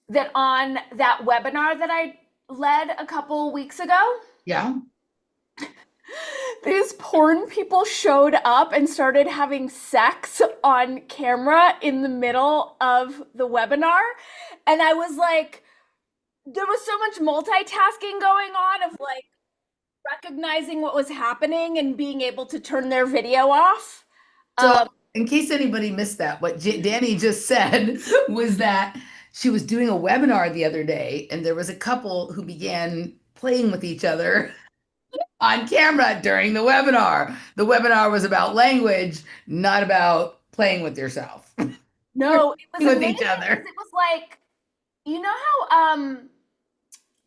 that on that webinar that I led a couple weeks ago, Yeah. these porn people showed up and started having sex on camera in the middle of the webinar. And I was like, there was so much multitasking going on of like recognizing what was happening and being able to turn their video off. So, Um, in case anybody missed that, what Dani just said was that she was doing a webinar the other day, and there was a couple who began playing with each other on camera during the webinar. The webinar was about language, not about playing with yourself. You're no, it was playing with amazing each because other. it was like, you know how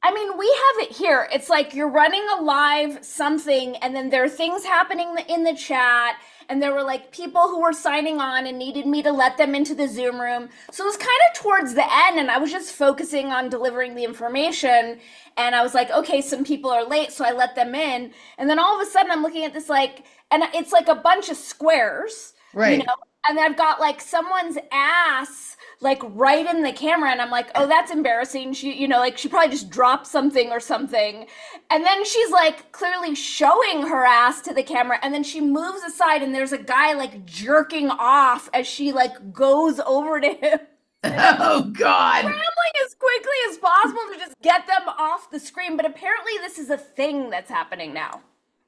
I mean, we have it here. It's like you're running a live something, and then there are things happening in the chat, and there were like people who were signing on and needed me to let them into the Zoom room. So it was kind of towards the end, and I was just focusing on delivering the information. And I was like, okay, some people are late, so I let them in. And then all of a sudden, I'm looking at this like, and it's like a bunch of squares, you know, Right. and I've got like someone's ass like right in the camera, and I'm like, oh, that's embarrassing. She, you know, like she probably just dropped something or something. And then she's like clearly showing her ass to the camera, and then she moves aside and there's a guy like jerking off as she like goes over to him. And I'm Oh God. scrambling as quickly as possible to just get them off the screen. But apparently this is a thing that's happening now.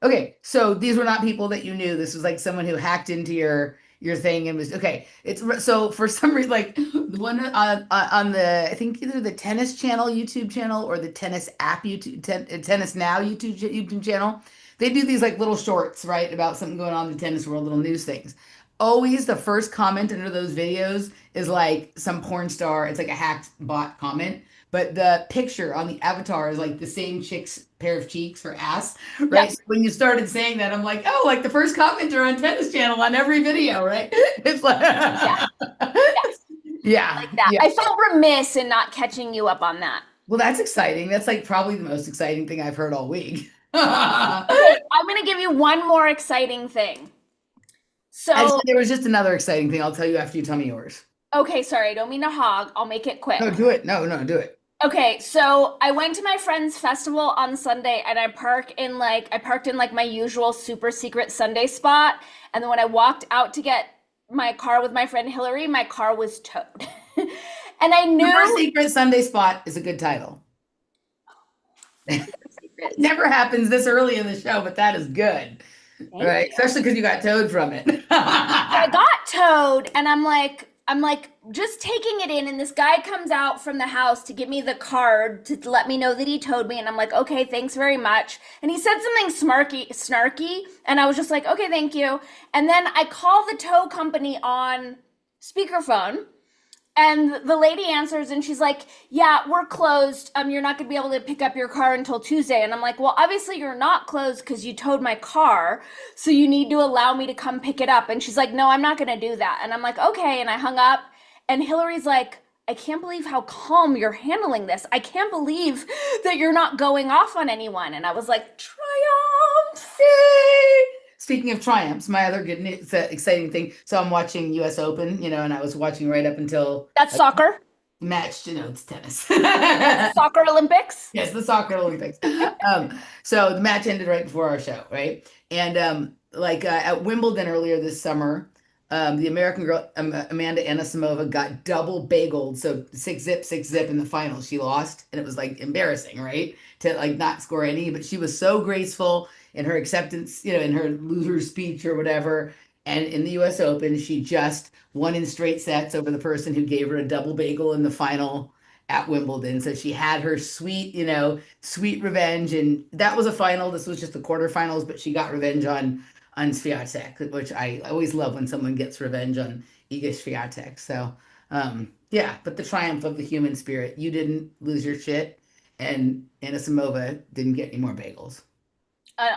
Okay, so these were not people that you knew. This was like someone who hacked into your thing and was okay. It's so for some reason like the one on the I think either the tennis channel YouTube channel or the tennis app tennis now YouTube channel. They do these like little shorts, right, about something going on in the tennis world, little news things. Always the first comment under those videos is like some porn star. It's like a hacked bot comment, but the picture on the avatar is like the same chick's pair of cheeks for ass. Yeah. Right. So when you started saying that, I'm like, oh, like the first commenter on Tennis Channel on every video, right? It's like, Yeah. Yes. yeah, Like that. yeah. I felt remiss in not catching you up on that. Well, that's exciting. That's like probably the most exciting thing I've heard all week. Okay, I'm going to give you one more exciting thing. Actually, So, there was just another exciting thing. I'll tell you after you tell me yours. okay, sorry, I don't mean to hog. I'll make it No, quick. do it. No, no, do it. Okay, so I went to my friend's festival on Sunday and I parked in like my usual super secret Sunday spot. And then when I walked out to get my car with my friend Hillary, my car was towed. And I Super knew Secret Sunday Spot is a good title. super It secrets. never happens this early in the show, but that is good. Thank Right. you. Especially because you got towed from it. So I got towed and I'm like just taking it in and this guy comes out from the house to give me the card to let me know that he towed me and I'm like, "Okay, thanks very much." And he said something snarky and I was just like, "Okay, thank you." And then I call the tow company on speakerphone and the lady answers and she's like, "Yeah, we're closed. You're not going to be able to pick up your car until Tuesday." And I'm like, "Well, obviously you're not closed because you towed my car. So you need to allow me to come pick it up." And she's like, "No, I'm not going to do that." And I'm like, "Okay." And I hung up. And Hillary's like, "I can't believe how calm you're handling this. I can't believe that you're not going off on anyone." And I was like, "Triumph." Yay! Speaking of triumphs, my other good news, exciting thing. So I'm watching U.S. Open, and I was watching right up until That's soccer. match. It's tennis. That's the soccer Olympics. Yes, the soccer Olympics. So the match ended right before our show, right? And like at Wimbledon earlier this summer, the American girl Amanda Anisimova got double bageled, so 6-zip, 6-zip in the final. She lost, and it was like embarrassing, right? To like not score any, but she was so graceful in her acceptance, in her loser speech or whatever. And in the U.S. Open, she just won in straight sets over the person who gave her a double bagel in the final at Wimbledon. So she had her sweet, sweet revenge. And that was a final. This was just the quarterfinals, but she got revenge on Swiatek, which I always love when someone gets revenge on Iga Swiatek. So yeah, but the triumph of the human spirit. You didn't lose your shit, and Anisimova didn't get any more bagels.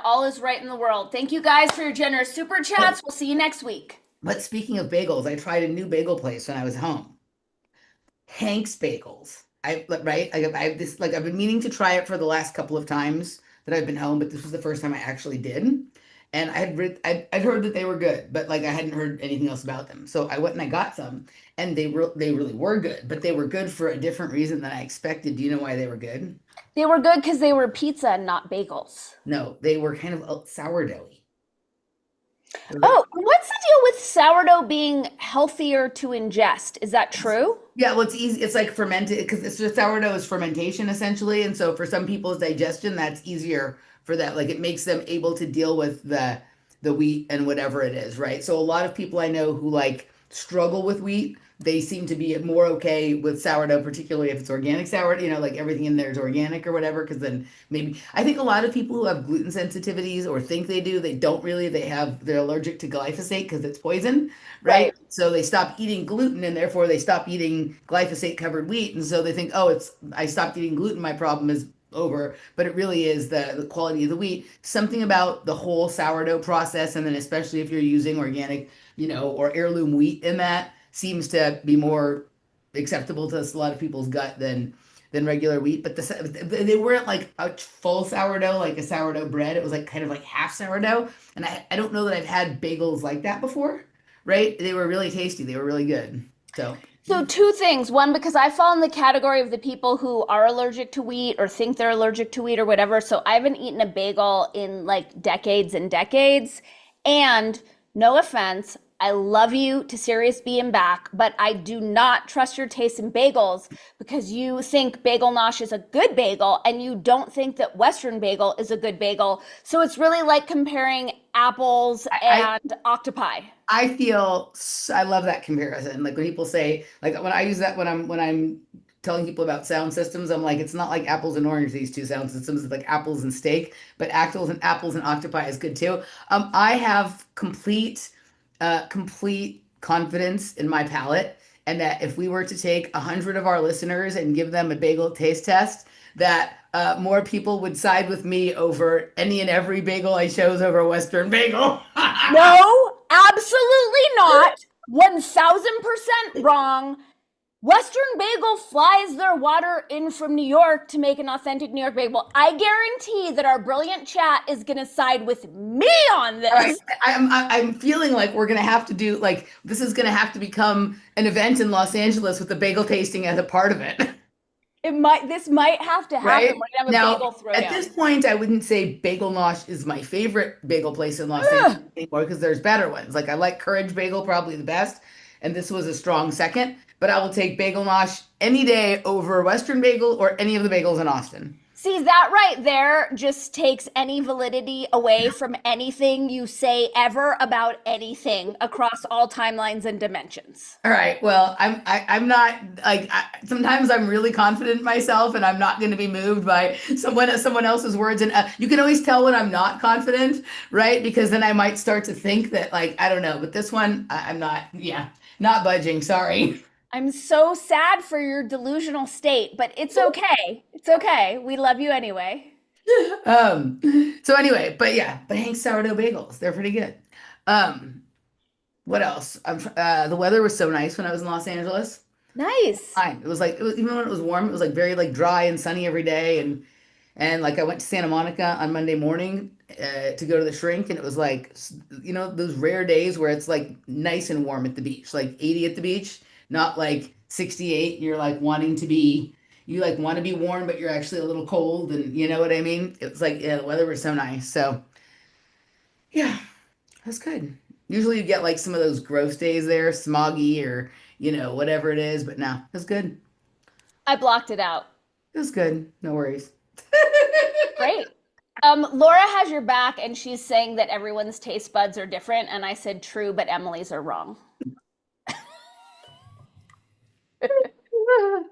All is right in the world. Thank you guys for your generous super But chats. We'll see you next week. but speaking of bagels, I tried a new bagel place when I was home. Hank's Bagels. Right. I have this I've been meaning to try it for the last couple of times that I've been home, but this was the first time I actually did. and I'd heard that they were good, but like I hadn't heard anything else about them. So I went and I got some, and they really were good, but they were good for a different reason than I expected. Do you know why they were good? They were good because they were pizza and not bagels. No, they were kind of sourdoughy. They were- Oh, what's the deal with sourdough being healthier to ingest? Is that true? Yeah, well, it's easy. It's like fermented because it's just sourdough is fermentation essentially, and so for some people's digestion, that's easier for that. Like it makes them able to deal with the wheat and whatever it is, right? So a lot of people I know who like struggle with wheat, they seem to be more okay with sourdough, particularly if it's organic sourdough. Like everything in there is organic or whatever. Because then maybe I think a lot of people who have gluten sensitivities or think they do, they don't really. They're allergic to glyphosate because it's poison, right? Right. So they stop eating gluten and therefore they stop eating glyphosate covered wheat. And so they think, oh, I stopped eating gluten. My problem is over. But it really is the quality of the wheat. Something about the whole sourdough process. And then especially if you're using organic, or heirloom wheat in that seems to be more acceptable to a lot of people's gut than regular wheat. But they weren't like a full sourdough, like a sourdough bread. It was like kind of like half sourdough. And I don't know that I've had bagels like that before, right? They were really tasty. They were really good. So So, two things. One, because I fall in the category of the people who are allergic to wheat or think they're allergic to wheat or whatever. So, I haven't eaten a bagel in like decades and decades. And no offense, I love you to Sirius B and back, but I do not trust your taste in bagels because you think Bagel Nosh is a good bagel and you don't think that Western bagel is a good bagel. So, it's really like comparing apples I and octopi. I love that comparison. Like when people say, like when I use that when I'm telling people about sound systems, I'm like, it's not like apples and orange, these two sound systems, it's like apples and steak, but apples and octopi is good too. I have complete confidence in my palate, and that if we were to take 100 of our listeners and give them a bagel taste test, that more people would side with me over any and every bagel I chose over a Western bagel. No, absolutely not. 1000% wrong. Western Bagel flies their water in from New York to make an authentic New York bagel. I guarantee that our brilliant chat is going to side with me on All right, this. I'm feeling like we're gonna have to do like this is gonna have to become an event in Los Angeles with the bagel tasting as a part of it, This might have to happen. right? We're going to have a Now, bagel at this throwdown. point, I wouldn't say Bagel Nosh is my favorite bagel place in Los Angeles Ugh. anymore because there's better ones. Like I like Courage Bagel probably the best, and this was a strong second. But I will take Bagel Nosh any day over Western Bagel or any of the bagels in Austin. See, that right there just takes any validity away from anything you say ever about anything across all timelines and dimensions. All right. Well, I'm not like sometimes I'm really confident in myself, and I'm not going to be moved by someone else's words. And you can always tell when I'm not confident, right? Because then I might start to think that like I don't know. But this one, I'm not. Yeah, not budging. Sorry. I'm so sad for your delusional state, but it's okay. It's okay. We love you anyway. Um. So anyway, but yeah, but Hank's sourdough bagels, they're pretty good. Um. What else? The weather was so nice when I was in Los Angeles. Nice. Fine. It was like it was even when it was warm, it was like very like dry and sunny every day, and like I went to Santa Monica on Monday morning to go to the shrink, and it was like those rare days where it's like nice and warm at the beach, like 80 at the beach, not like 68. You're like you like want to be warm, but you're actually a little cold, and you know what I mean? It was like yeah, the weather was so nice. So yeah, that's good. Usually you get like some of those gross days there, smoggy or whatever it is, but no, it's good. I blocked it out. It was good. No worries. Great. Laura has your back and she's saying that everyone's taste buds are different. And I said, true, but Emily's are wrong.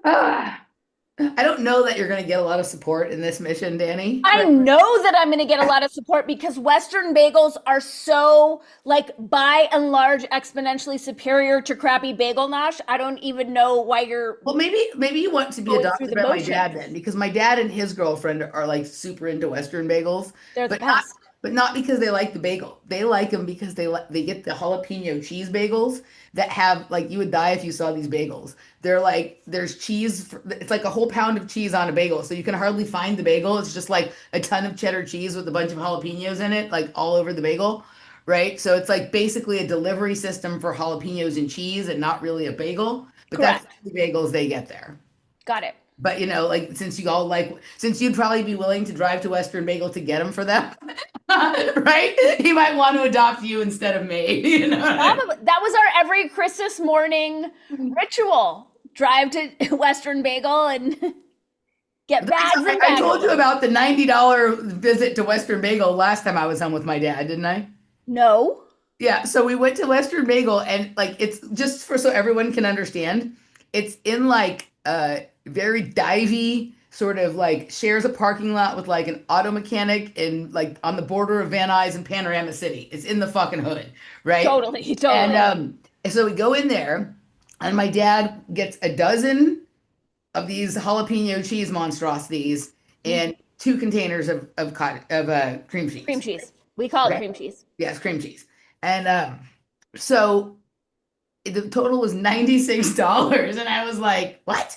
Ah, I don't know that you're going to get a lot of support in this mission, Dani. I Right? know that I'm going to get a lot of support because Western bagels are so, like, by and large, exponentially superior to crappy bagel nosh. I don't even know why you're Well, maybe you want to be going through adopted the by my motion. dad then, because my dad and his girlfriend are like super into Western bagels, They're the but not best. but not because they like the bagel. They like them because they get the jalapeno cheese bagels that have like you would die if you saw these bagels. They're like there's cheese. It's like a whole pound of cheese on a bagel, so you can hardly find the bagel. It's just like a ton of cheddar cheese with a bunch of jalapenos in it, like all over the bagel, right? So it's like basically a delivery system for jalapenos and cheese, and not really a bagel. But that's Correct. the bagels they get there. Got it. But like since you all like, since you'd probably be willing to drive to Western Bagel to get them for them, right? He might want to adopt you instead of me. You know what I Probably that was our every Christmas morning mean? ritual. Drive to Western Bagel and get bags and I told you bagels. about the $90 visit to Western Bagel last time I was on with my dad, didn't I? No. Yeah, so we went to Western Bagel and like it's just for so everyone can understand, it's in like a very divey sort of like shares a parking lot with like an auto mechanic and like on the border of Van Nuys and Panorama City. It's in the fucking hood, right? Totally, And totally. so we go in there and my dad gets a dozen of these jalapeno cheese monstrosities Mm. and two containers of cream Cream cheese. cheese. We call it Okay. cream cheese. Yes, cream cheese. And so the total was $96. And I was like, what?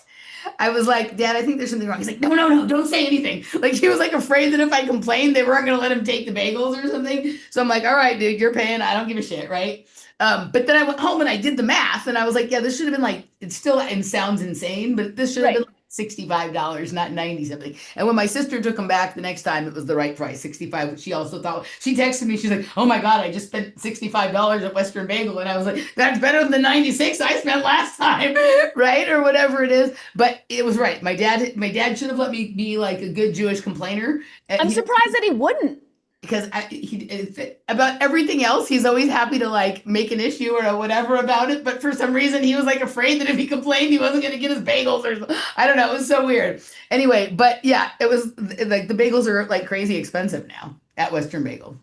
I was like, Dad, I think there's something wrong. He's like, no, no, no, don't say anything. Like he was like afraid that if I complained, they weren't gonna let him take the bagels or something. So I'm like, all right, dude, you're paying. I don't give a shit, right? But then I went home and I did the math and I was like, yeah, this should have been like, it still it sounds insane, but this should have been Right. like $65, not 90 something. And when my sister took them back the next time, it was the right price, 65. But she also thought, she texted me, she's like, oh my God, I just spent $65 at Western Bagel. And I was like, that's better than the 96 I spent last time, right? Or whatever it is. But it was right. My dad should have let me be like a good Jewish complainer. I'm He surprised that he wouldn't. because about everything else, he's always happy to like make an issue or whatever about it. But for some reason, he was like afraid that if he complained, he wasn't going to get his bagels or I don't know. It was so weird. Anyway, but yeah, it was like the bagels are like crazy expensive now at Western Bagel,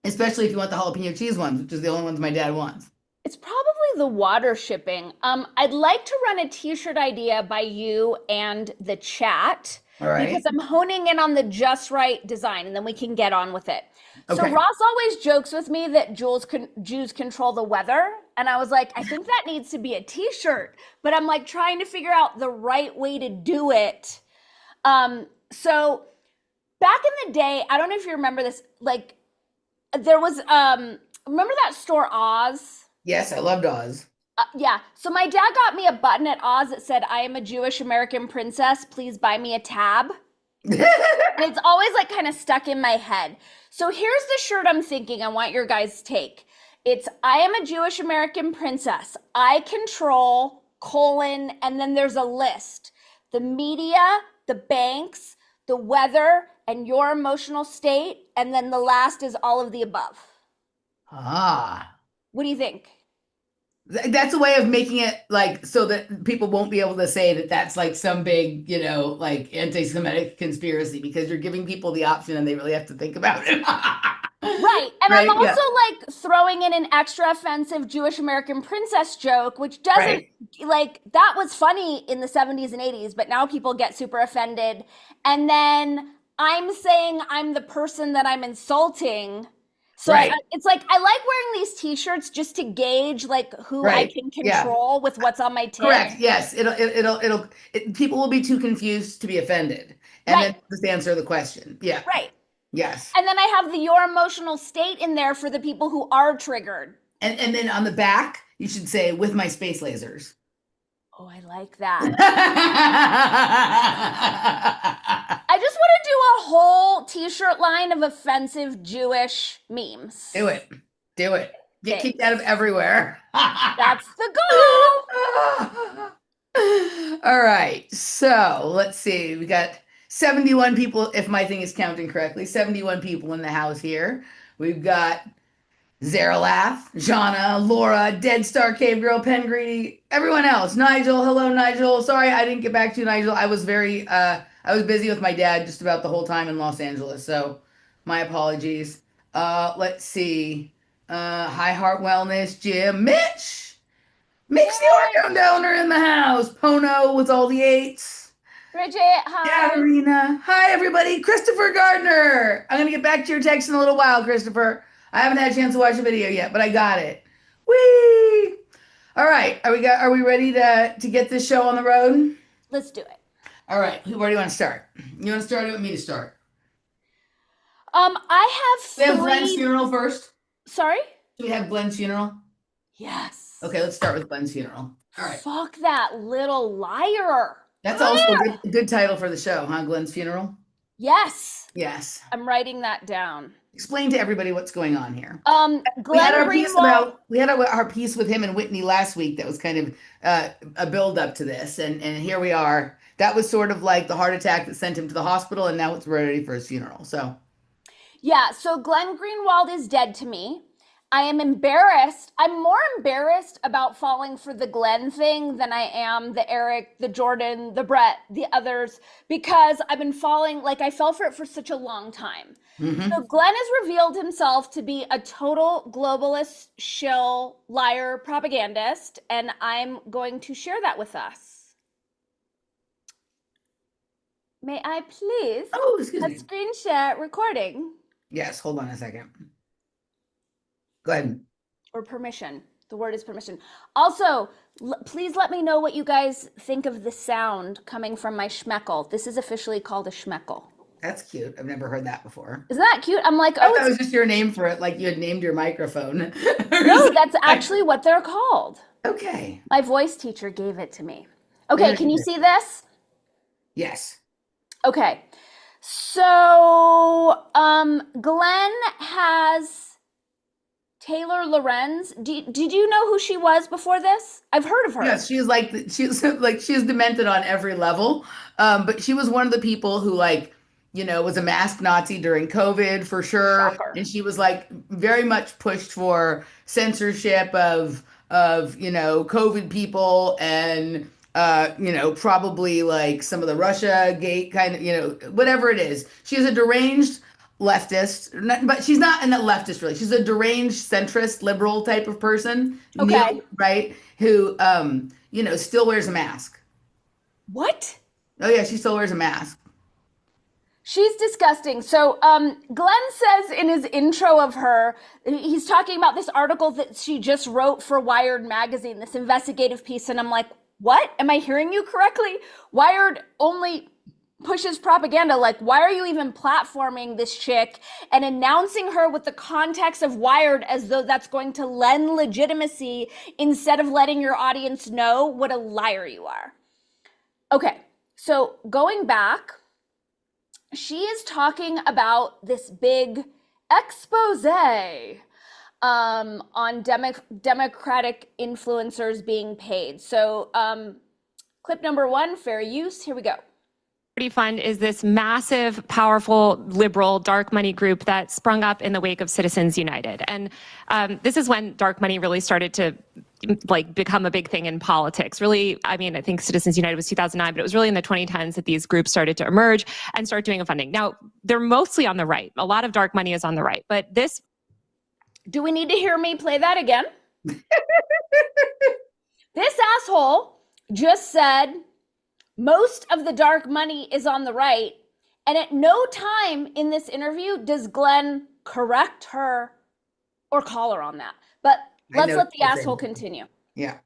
especially if you want the jalapeno cheese ones, which is the only ones my dad wants. It's probably the water shipping. I'd like to run a t-shirt idea by you and the chat All because right. I'm honing in on the just right design and then we can get on with it. So Okay. Ross always jokes with me that Jews control the weather. And I was like, I think that needs to be a t-shirt. But I'm like trying to figure out the right way to do it. So back in the day, I don't know if you remember this, like there was remember that store Oz? Yes, I loved Oz. Yeah. So my dad got me a button at Oz that said, I am a Jewish American princess. Please buy me a tab. And it's always like kind of stuck in my head. So here's the shirt I'm thinking. I want your guys' take. It's I am a Jewish American princess. I control colon, and then there's a list. The media, the banks, the weather, and your emotional state. And then the last is all of the above. Ah. What do you think? That's a way of making it like so that people won't be able to say that that's like some big, like anti-Semitic conspiracy because you're giving people the option and they really have to think about it. Right. And I'm Right? Yeah. also like throwing in an extra offensive Jewish American princess joke, which doesn't Right. like that was funny in the 70s and 80s, but now people get super offended. And then I'm saying I'm the person that I'm insulting. So Right. it's like I like wearing these t-shirts just to gauge like who I Right. can Yeah. control with what's on my tip. Correct. Yes. People will be too confused to be offended and Right. then just answer the question. Yeah. Right. Yes. And then I have the your emotional state in there for the people who are triggered. And then on the back, you should say with my space lasers. Oh, I like that. I just want to do a whole t-shirt line of offensive Jewish memes. Do it. Do it. Get Okay. kicked out of everywhere. That's the goal. All right. So let's see. We got 71 people, if my thing is counting correctly, 71 people in the house here. We've got Zaralath, Jana, Laura, Dead Star Cave Girl, Pen Greedy, everyone else. Nigel, hello, Nigel. Sorry I didn't get back to you, Nigel. I was busy with my dad just about the whole time in Los Angeles, so my apologies. Let's see. High Heart Wellness, Jim, Mitch, the organ donor in the house. Pono with all the eights. Bridget, hi. Katerina. Hi, everybody. Christopher Gardner. I'm going to get back to your text in a little while, Christopher. I haven't had a chance to watch the video yet, but I got it. Whee! All right. Are we ready to get this show on the road? Let's do it. All right. Where do you want to start? You want to start or with me to start? I We have have Glenn's three. funeral first. Sorry? Do we have Glenn's funeral? Yes. Okay, let's start with Glenn's funeral. All right. Fuck that little liar. That's also a good title for the show, huh? Glenn's funeral? Yes. Yes. I'm writing that down. Explain to everybody what's going on here. We had our piece with him and Whitney last week that was kind of a build up to this, and here we are. That was sort of like the heart attack that sent him to the hospital, and now it's ready for his funeral. So Glenn Greenwald is dead to me. I am embarrassed. I'm more embarrassed about falling for the Glenn thing than I am the Eric, the Jordan, the Brett, the others, because I've been falling, like I fell for it for such a long time. Mm-hmm. So Glenn has revealed himself to be a total globalist, shill, liar, propagandist, and I'm going to share that with us. May I please excuse me. screen share recording? Yes, hold on a second. Go ahead. Or permission. The word is permission. Also, please let me know what you guys think of the sound coming from my schmeckle. This is officially called a schmeckle. That's cute. I've never heard that before. Isn't that cute? I'm like, I thought it was just your name for it, like you had named your microphone. No, that's actually what they're called. Okay. My voice teacher gave it to me. Okay, can you see this? Yes. Okay. So, Glenn has Taylor Lorenz. Did you know who she was before this? I've heard of her. Yes, she's demented on every level. But she was one of the people who was a masked Nazi during COVID for sure. Shocker. And she was very much pushed for censorship of COVID people and probably some of the Russia gate kind of, whatever it is. She's a deranged leftist, but she's not in that leftist really. She's a deranged centrist liberal type of person. Okay. Right? Who still wears a mask. What? Oh yeah, she still wears a mask. She's disgusting. So Glenn says in his intro of her, he's talking about this article that she just wrote for Wired magazine, this investigative piece. And I'm like, what? Am I hearing you correctly? Wired only pushes propaganda. Like, why are you even platforming this chick and announcing her with the context of Wired as though that's going to lend legitimacy instead of letting your audience know what a liar you are? Okay, so going back, she is talking about this big expose on Democratic influencers being paid. So clip number 1, fair use. Here we go. Fund is this massive, powerful, liberal dark money group that sprung up in the wake of Citizens United. And this is when dark money really started to become a big thing in politics. Really, I think Citizens United was 2009, but it was really in the 2010s that these groups started to emerge and start doing funding. Now, they're mostly on the right. A lot of dark money is on the right, but this... Do we need to hear me play that again? This asshole just said most of the dark money is on the right. And at no time in this interview does Glenn correct her or call her on that. But let's let the asshole continue. Yeah.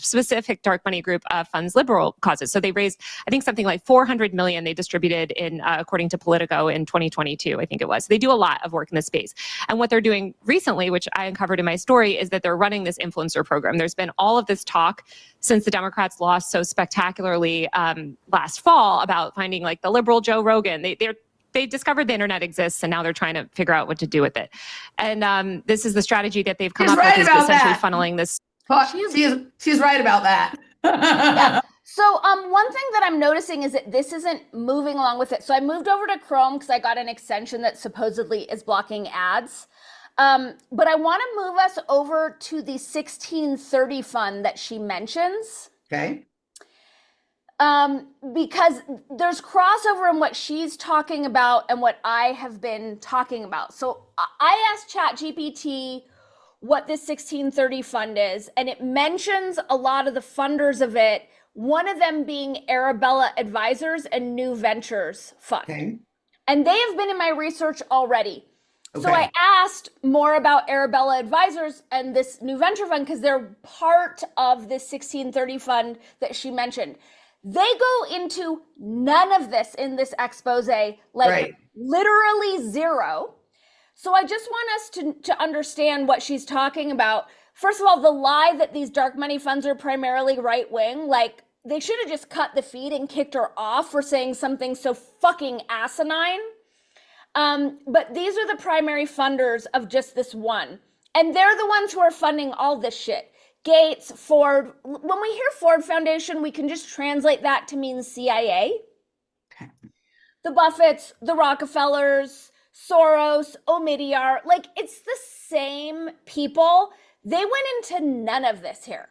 Specific dark money group funds liberal causes. So they raised, I think, something like 400 million they distributed in, according to Politico, in 2022, I think it was. They do a lot of work in this space. And what they're doing recently, which I uncovered in my story, is that they're running this influencer program. There's been all of this talk since the Democrats lost so spectacularly last fall about finding the liberal Joe Rogan. They discovered the internet exists, and now they're trying to figure out what to do with it. And this is the strategy that they've come up with, is essentially funneling this. She's right about that. Yeah. So one thing that I'm noticing is that this isn't moving along with it. So I moved over to Chrome because I got an extension that supposedly is blocking ads. But I want to move us over to the 1630 fund that she mentions. Okay. Because there's crossover in what she's talking about and what I have been talking about. So I asked ChatGPT what this 1630 fund is, and it mentions a lot of the funders of it one of them being Arabella Advisors and New Ventures Fund. Okay. And they have been in my research already. So Okay. I asked more about Arabella Advisors and this New Venture Fund because they're part of this 1630 fund that she mentioned. They go into none of this in this expose, like Right. literally zero. So I just want us to understand what she's talking about. First of all, the lie that these dark money funds are primarily right wing, like they should have just cut the feed and kicked her off for saying something so fucking asinine. But these are the primary funders of just this one. And they're the ones who are funding all this shit. Gates, Ford. When we hear Ford Foundation, we can just translate that to mean CIA. Okay. The Buffetts, the Rockefellers, Soros, Omidyar, like it's the same people. They went into none of this here.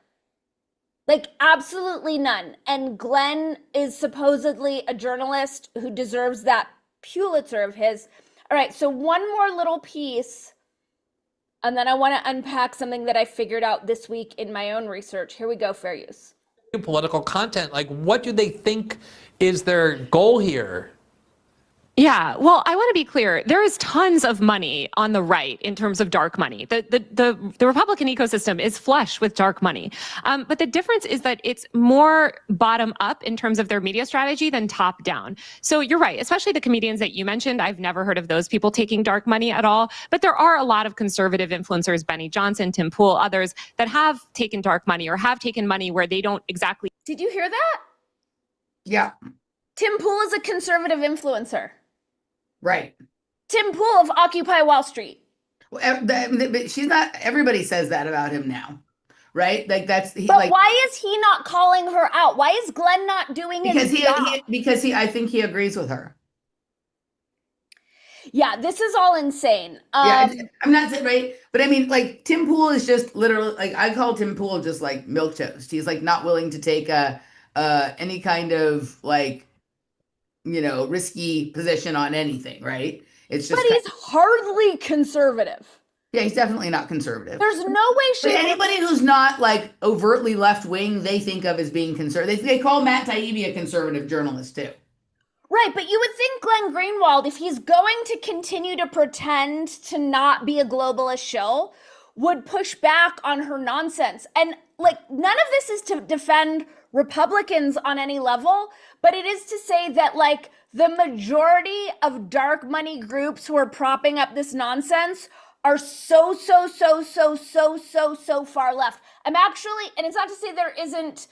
Like absolutely none. And Glenn is supposedly a journalist who deserves that Pulitzer of his. All right, so one more little piece, and then I want to unpack something that I figured out this week in my own research. Here we go, fair use. Political content, like what do they think is their goal here? Yeah, well, I want to be clear. There is tons of money on the right in terms of dark money. The Republican ecosystem is flush with dark money. But the difference is that it's more bottom up in terms of their media strategy than top down. So you're right, especially the comedians that you mentioned. I've never heard of those people taking dark money at all. But there are a lot of conservative influencers, Benny Johnson, Tim Pool, others that have taken dark money or have taken money where they don't exactly. Did you hear that? Yeah. Tim Pool is a conservative influencer. Right. Tim Pool of Occupy Wall Street. But she's not. Everybody says that about him now, right? Like that's. But like, why is he not calling her out? Why is Glenn not doing his job? Because I think he agrees with her. Yeah, this is all insane. Yeah, I'm not saying right, but I mean, like Tim Pool is just literally like I call Tim Pool just like milk toast. He's like not willing to take any kind of like, you know, risky position on anything, right? It's just. But he's hardly conservative. Yeah, he's definitely not conservative. There's no way But anybody who's not like overtly left wing, they think of as being conservative. They call Matt Taibbi a conservative journalist too. Right, but you would think Glenn Greenwald, if he's going to continue to pretend to not be a globalist shill, would push back on her nonsense. And like, none of this is to defend Republicans on any level, but it is to say that like the majority of dark money groups who are propping up this nonsense are so far left. I'm actually, and it's not to say there isn't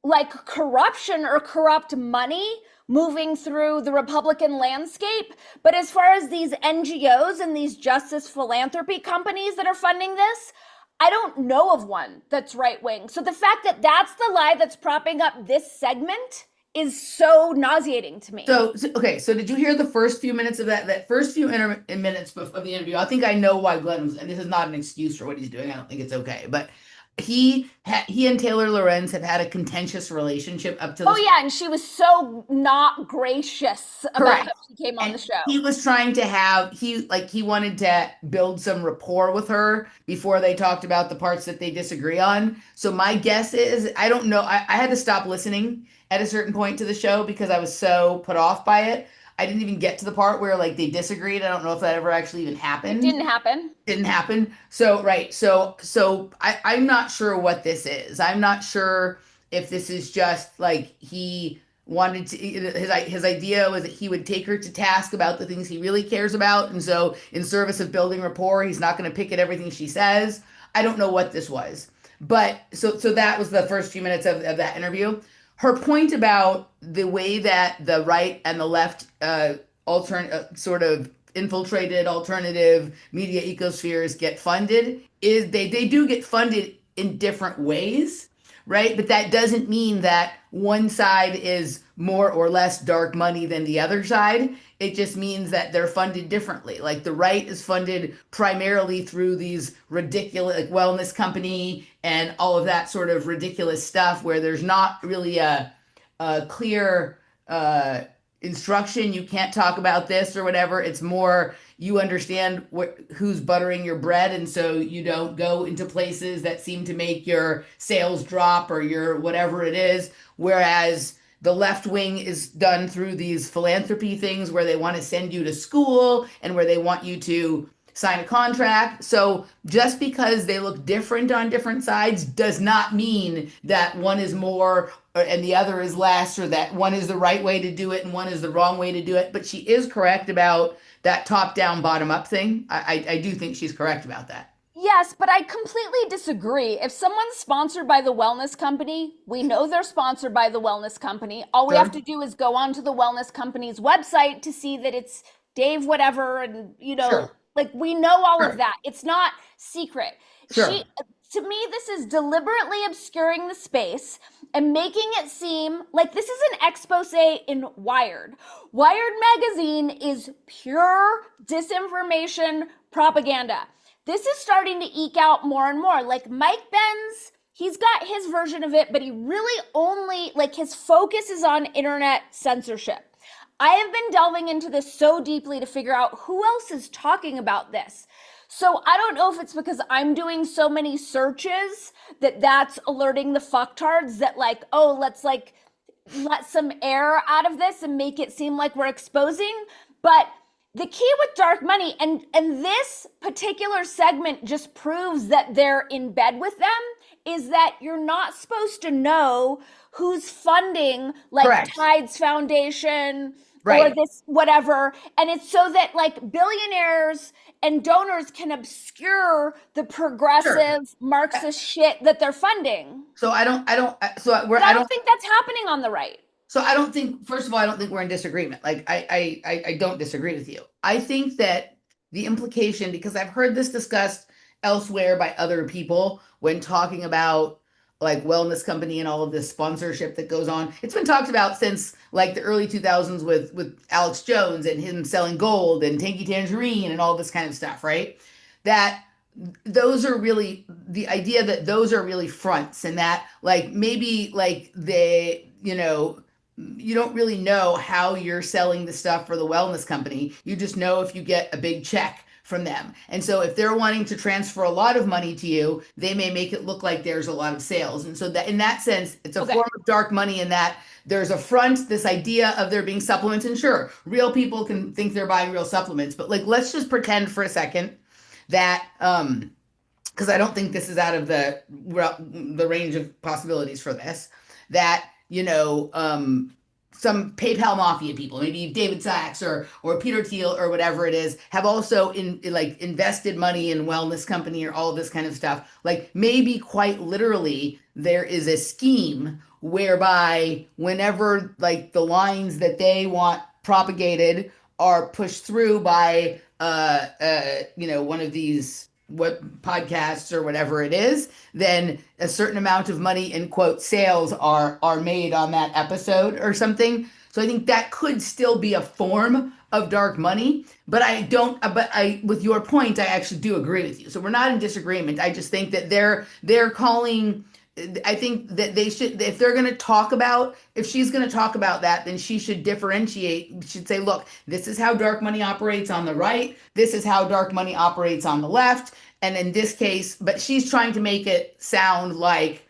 like corruption or corrupt money moving through the Republican landscape. But as far as these NGOs and these justice philanthropy companies that are funding this, I don't know of one that's right wing. So the fact that that's the lie that's propping up this segment is so nauseating to me. So okay, so did you hear the first few minutes of that first few minutes of the interview? I think I know why Glenn was, and this is not an excuse for what he's doing. I don't think it's okay, but he and Taylor Lorenz have had a contentious relationship up to this. Oh yeah, and she was so not gracious about how she came on the show. He was trying to he wanted to build some rapport with her before they talked about the parts that they disagree on. So my guess is, I don't know, I had to stop listening at a certain point to the show because I was so put off by it. I didn't even get to the part where like they disagreed. I don't know if that ever actually even happened. It didn't happen. So, right. So I'm not sure what this is. I'm not sure if this is just like he wanted to, his idea was that he would take her to task about the things he really cares about. And so in service of building rapport, he's not going to pick at everything she says. I don't know what this was. But so that was the first few minutes of that interview. Her point about the way that the right and the left sort of infiltrated alternative media ecospheres get funded is they do get funded in different ways, right? But that doesn't mean that one side is more or less dark money than the other side. It just means that they're funded differently. Like the right is funded primarily through these ridiculous like wellness company and all of that sort of ridiculous stuff where there's not really a clear instruction. You can't talk about this or whatever. It's more, you understand who's buttering your bread, and so you don't go into places that seem to make your sales drop or your whatever it is. Whereas the left wing is done through these philanthropy things where they want to send you to school and where they want you to sign a contract. So just because they look different on different sides does not mean that one is more and the other is less, or that one is the right way to do it and one is the wrong way to do it. But she is correct about that top down, bottom up thing. I do think she's correct about that. Yes, but I completely disagree. If someone's sponsored by the wellness company, we know they're sponsored by the wellness company. All we Sure. have to do is go onto the wellness company's website to see that it's Dave whatever, and Sure. like we know all Sure. of that. It's not secret. Sure. To me, this is deliberately obscuring the space and making it seem like this is an expose in Wired. Wired magazine is pure disinformation propaganda. This is starting to eke out more and more. Like Mike Benz, he's got his version of it, but he really only, like, his focus is on internet censorship. I have been delving into this so deeply to figure out who else is talking about this. So I don't know if it's because I'm doing so many searches that's alerting the fucktards that, like, oh, let's like let some air out of this and make it seem like we're exposing. But the key with dark money, and this particular segment just proves that they're in bed with them, is that you're not supposed to know who's funding, like, Correct. Tides Foundation or Right. this whatever. And it's so that, like, billionaires and donors can obscure the progressive Marxist shit that they're funding. So I don't, But I don't think that's happening on the right. So I don't think, first of all, I don't think we're in disagreement. Like I don't disagree with you. I think that the implication, because I've heard this discussed elsewhere by other people when talking about like wellness company and all of this sponsorship that goes on. It's been talked about since like the early 2000s with Alex Jones and him selling gold and Tanky Tangerine and all this kind of stuff, right? That those are really the idea that those are really fronts, and that like maybe like they, you don't really know how you're selling the stuff for the wellness company. You just know if you get a big check from them. And so if they're wanting to transfer a lot of money to you, they may make it look like there's a lot of sales. And so that in that sense, it's a form of dark money, in that there's a front, this idea of there being supplements. And sure, real people can think they're buying real supplements, but like, let's just pretend for a second that, because I don't think this is out of the range of possibilities for this, that some PayPal mafia people, maybe David Sachs or Peter Thiel or whatever it is, have also invested money in wellness company or all of this kind of stuff. Like maybe quite literally there is a scheme whereby whenever like the lines that they want propagated are pushed through by one of these podcasts or whatever it is, then a certain amount of money in quote sales are made on that episode or something. So I think that could still be a form of dark money, but with your point, I actually do agree with you. So we're not in disagreement. I just think that they're calling, I think that they should, if she's going to talk about that, then she should differentiate. She should say, look, this is how dark money operates on the right. This is how dark money operates on the left. And in this case, but she's trying to make it sound like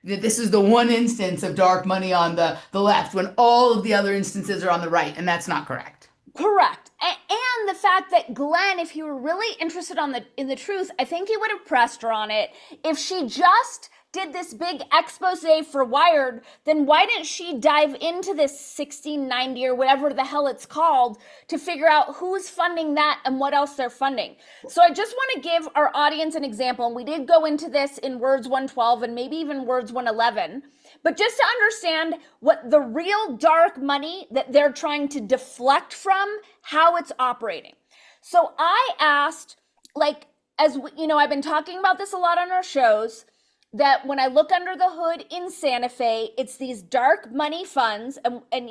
that this is the one instance of dark money on the left when all of the other instances are on the right. And that's not correct. Correct. And the fact that Glenn, if he were really interested in the truth, I think he would have pressed her on it. If she just did this big expose for Wired, then why didn't she dive into this 1690 or whatever the hell it's called to figure out who's funding that and what else they're funding? So I just want to give our audience an example, and we did go into this in Words 112 and maybe even Words 111, but just to understand what the real dark money that they're trying to deflect from, how it's operating. So I asked, like, as I've been talking about this a lot on our shows, that when I look under the hood in Santa Fe, it's these dark money funds and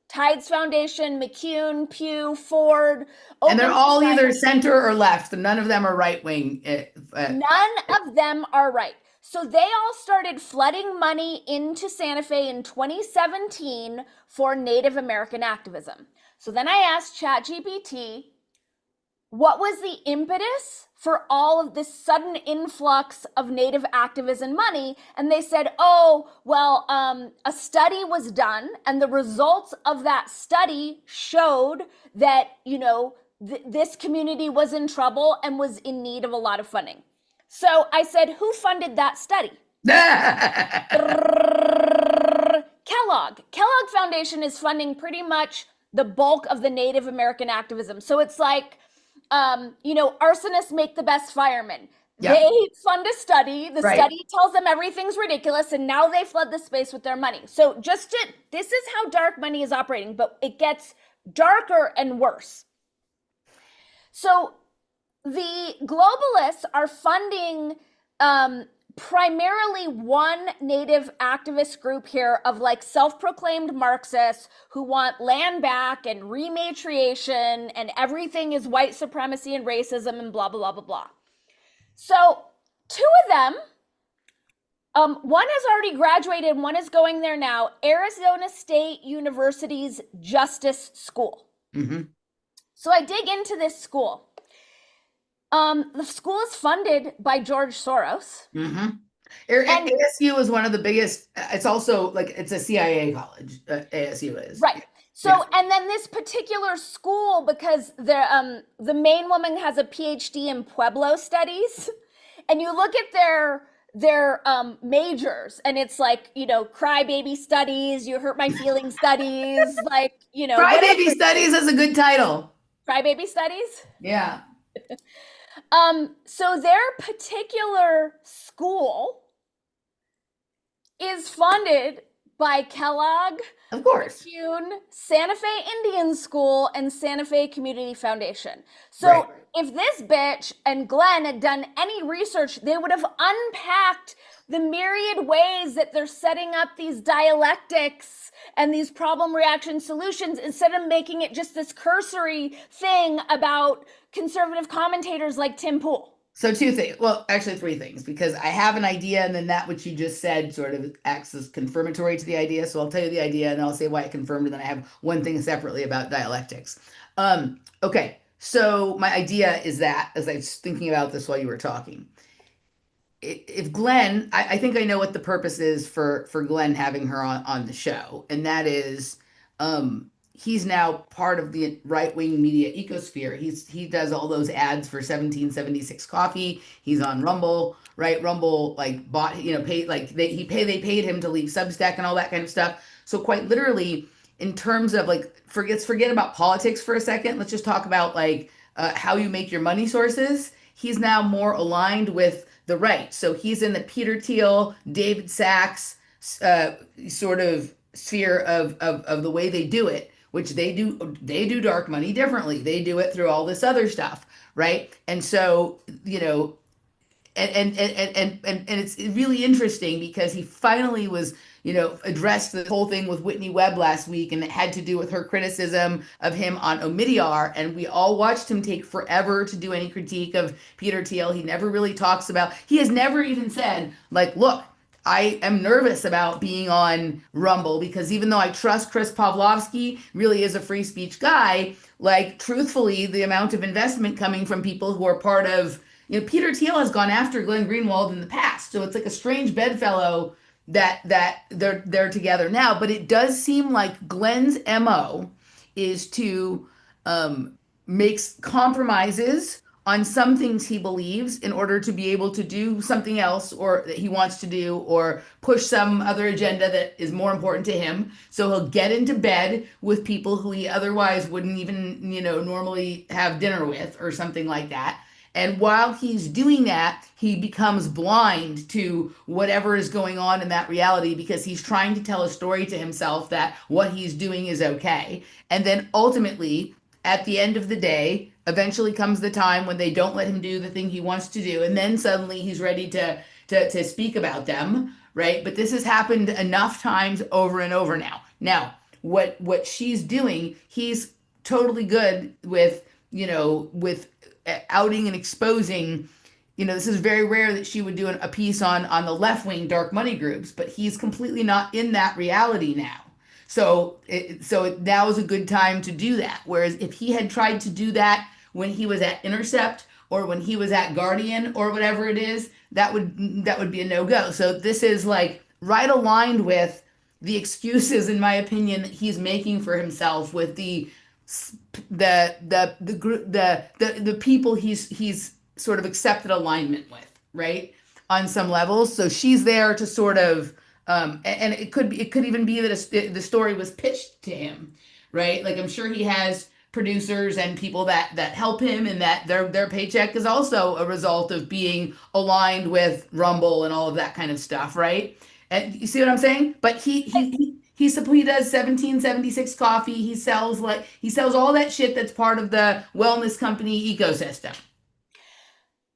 Tides Foundation, McCune, Pew, Ford. And they're all either center or left. None of them are right wing. None of them are right. So they all started flooding money into Santa Fe in 2017 for Native American activism. So then I asked ChatGPT, what was the impetus for all of this sudden influx of Native activism money? And they said, oh, well, a study was done, and the results of that study showed that, this community was in trouble and was in need of a lot of funding. So I said, who funded that study? Kellogg. Kellogg Foundation is funding pretty much the bulk of the Native American activism. So it's like, arsonists make the best firemen. Yeah. They fund a study. The study tells them everything's ridiculous, and now they flood the space with their money. So this is how dark money is operating, but it gets darker and worse. So the globalists are funding primarily one Native activist group here of like self-proclaimed Marxists who want land back and rematriation and everything is white supremacy and racism and blah, blah, blah, blah, blah. So two of them, one has already graduated, one is going there now, Arizona State University's Justice School. Mm-hmm. So I dig into this school. The school is funded by George Soros. Mm-hmm. And ASU is one of the biggest. It's also like it's a CIA college. ASU is right. So and then this particular school, because the main woman has a PhD in Pueblo studies, and you look at their majors, and it's like crybaby studies, you hurt my feelings studies, like crybaby studies is a good title. Crybaby studies. Yeah. So their particular school is funded by Kellogg, of course, Santa Fe Indian School, and Santa Fe Community Foundation. So if this bitch and Glenn had done any research, they would have unpacked the myriad ways that they're setting up these dialectics and these problem reaction solutions instead of making it just this cursory thing about conservative commentators like Tim Pool. So two things. Well, actually three things, because I have an idea and then that which you just said sort of acts as confirmatory to the idea. So I'll tell you the idea and I'll say why it confirmed, and then I have one thing separately about dialectics. Okay. So my idea is that, as I was thinking about this while you were talking, if Glenn, I think I know what the purpose is for Glenn having her on the show, and that is he's now part of the right-wing media ecosphere. He does all those ads for 1776 coffee. He's on Rumble, right? Rumble like bought, paid, like they paid him to leave Substack and all that kind of stuff. So quite literally, in terms of like, forget about politics for a second. Let's just talk about like how you make your money sources. He's now more aligned with the right. So he's in the Peter Thiel, David Sachs sort of sphere of the way they do it, which they do dark money differently. They do it through all this other stuff, right? And so, and it's really interesting because he finally was, addressed the whole thing with Whitney Webb last week, and it had to do with her criticism of him on Omidyar, and we all watched him take forever to do any critique of Peter Thiel. He never really talks about, he has never even said, like, look, I am nervous about being on Rumble because even though I trust Chris Pavlovsky really is a free speech guy, like truthfully, the amount of investment coming from people who are part of, Peter Thiel has gone after Glenn Greenwald in the past. So it's like a strange bedfellow that they're together now. But it does seem like Glenn's MO is to make compromises on some things he believes in order to be able to do something else or that he wants to do or push some other agenda that is more important to him. So he'll get into bed with people who he otherwise wouldn't even, normally have dinner with or something like that. And while he's doing that, he becomes blind to whatever is going on in that reality because he's trying to tell a story to himself that what he's doing is okay. And then ultimately, at the end of the day, eventually comes the time when they don't let him do the thing he wants to do. And then suddenly he's ready to speak about them, right? But this has happened enough times over and over now. Now, what she's doing, he's totally good with, with outing and exposing. This is very rare that she would do a piece on the left-wing dark money groups, but he's completely not in that reality now. So now is a good time to do that. Whereas if he had tried to do that when he was at Intercept or when he was at Guardian or whatever it is, that would be a no-go. So this is like right aligned with the excuses, in my opinion, that he's making for himself with the people he's sort of accepted alignment with, right? On some levels. So she's there to sort of and it could even be that the story was pitched to him, right? Like I'm sure he has producers and people that help him, and that their paycheck is also a result of being aligned with Rumble and all of that kind of stuff, right? And you see what I'm saying? But he does 1776 coffee. He sells all that shit that's part of the wellness company ecosystem.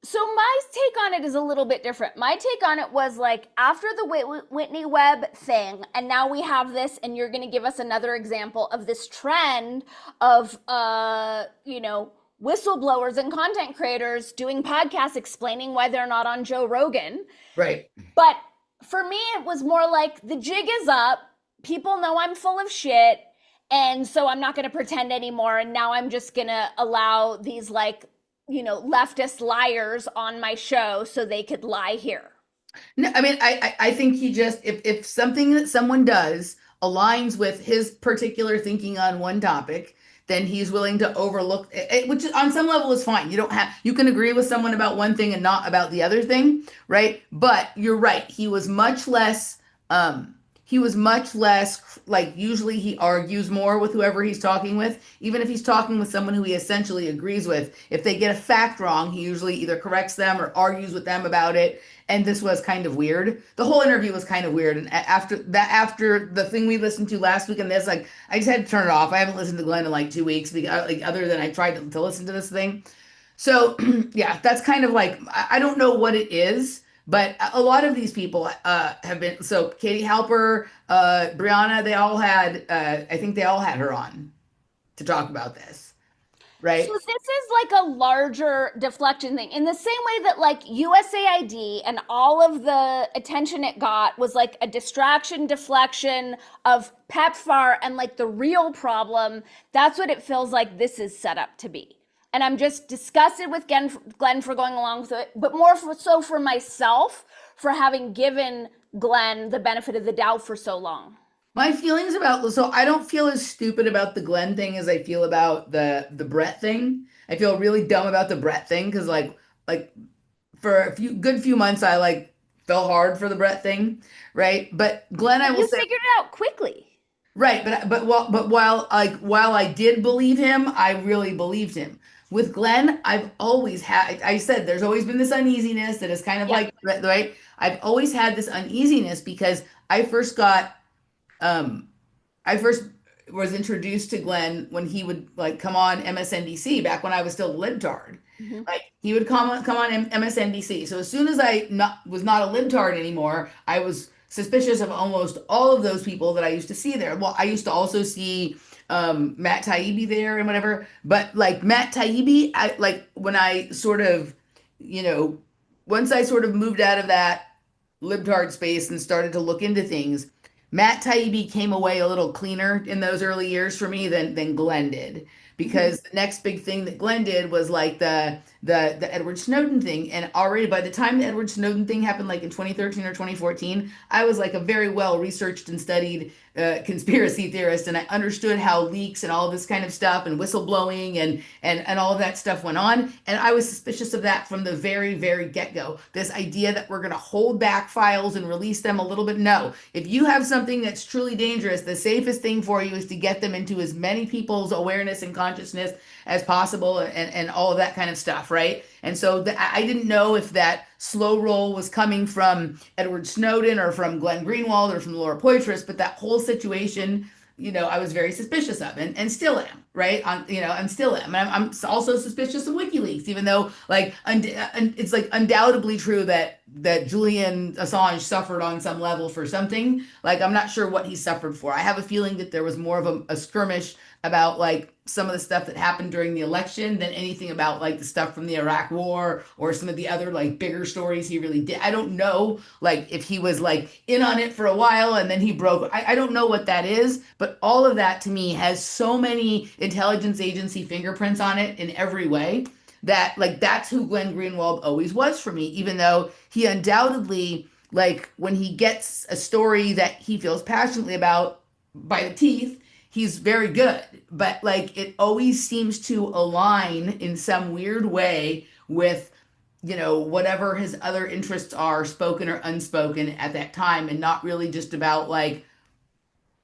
So my take on it is a little bit different. My take on it was like after the Whitney Webb thing, and now we have this, and you're going to give us another example of this trend of, whistleblowers and content creators doing podcasts explaining why they're not on Joe Rogan. Right. But for me, it was more like the jig is up. People know I'm full of shit. And so I'm not going to pretend anymore. And now I'm just going to allow these leftist liars on my show so they could lie here. No, I mean, I think he just, if something that someone does aligns with his particular thinking on one topic, then he's willing to overlook it, which on some level is fine. You can agree with someone about one thing and not about the other thing, right? But you're right. He was much less like, usually he argues more with whoever he's talking with. Even if he's talking with someone who he essentially agrees with, if they get a fact wrong, he usually either corrects them or argues with them about it. And this was kind of weird. The whole interview was kind of weird. And after the thing we listened to last week and this, like, I just had to turn it off. I haven't listened to Glenn in like 2 weeks, because, like, other than I tried to listen to this thing. So yeah, that's kind of like, I don't know what it is. But a lot of these people have been, so Katie Halper, Brianna, they all had, I think they all had her on to talk about this, right? So this is like a larger deflection thing, in the same way that like USAID and all of the attention it got was like a distraction, deflection of PEPFAR and like the real problem. That's what it feels like this is set up to be. And I'm just disgusted with Glenn for going along with it, but more so for myself for having given Glenn the benefit of the doubt for so long. My feelings so I don't feel as stupid about the Glenn thing as I feel about the Brett thing. I feel really dumb about the Brett thing because like for a good few months I like fell hard for the Brett thing, right? But Glenn, I will say, you figured it out quickly. Right, but while I did believe him, I really believed him. With Glenn, I've always had, I said there's always been this uneasiness that is kind of like, right? I've always had this uneasiness because I first was introduced to Glenn when he would like come on MSNBC back when I was still a libtard. Mm-hmm. Like he would come on MSNBC. So as soon as I was not a libtard anymore, I was suspicious of almost all of those people that I used to see there. Well, I used to also see Matt Taibbi there and whatever, but like Matt Taibbi, when I sort of, once I sort of moved out of that libtard space and started to look into things, Matt Taibbi came away a little cleaner in those early years for me than Glenn did, because the next big thing that Glenn did was like the Edward Snowden thing. And already by the time the Edward Snowden thing happened, like in 2013 or 2014, I was like a very well researched and studied conspiracy theorist, and I understood how leaks and all this kind of stuff and whistleblowing and all of that stuff went on. And I was suspicious of that from the very, very get-go. This idea that we're going to hold back files and release them a little bit. No, if you have something that's truly dangerous, the safest thing for you is to get them into as many people's awareness and consciousness as possible, and all of that kind of stuff, right? And so I didn't know if that slow roll was coming from Edward Snowden or from Glenn Greenwald or from Laura Poitras, but that whole situation, I was very suspicious of, and still am, right? I'm still am. And I'm also suspicious of WikiLeaks, even though like it's like undoubtedly true that Julian Assange suffered on some level for something. Like I'm not sure what he suffered for. I have a feeling that there was more of a skirmish about like some of the stuff that happened during the election than anything about like the stuff from the Iraq War or some of the other like bigger stories he really did. I don't know like if he was like in on it for a while and then he broke. I don't know what that is, but all of that to me has so many intelligence agency fingerprints on it in every way that like that's who Glenn Greenwald always was for me, even though he undoubtedly like when he gets a story that he feels passionately about by the teeth, he's very good, but like it always seems to align in some weird way with, you know, whatever his other interests are, spoken or unspoken at that time, and not really just about like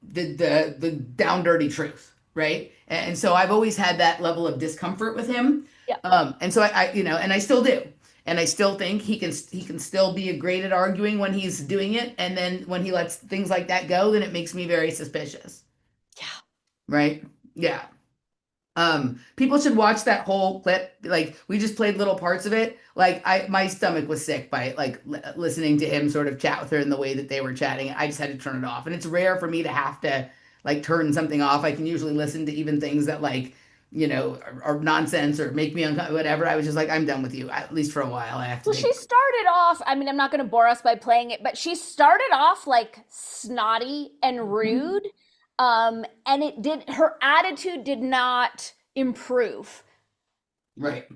the down dirty truth, right? And so I've always had that level of discomfort with him. Yeah. And so I you know, and I still do. And I still think he can still be great at arguing when he's doing it, and then when he lets things like that go, then it makes me very suspicious. Yeah. Right? Yeah. People should watch that whole clip. Like we just played little parts of it. Like my stomach was sick by like listening to him sort of chat with her in the way that they were chatting. I just had to turn it off. And it's rare for me to have to like turn something off. I can usually listen to even things that like, you know, are nonsense or make me uncomfortable, whatever. I was just like, I'm done with you, at least for a while. I have to. Well, she started off, I mean, I'm not going to bore us by playing it, but she started off like snotty and rude. And her attitude did not improve. Right.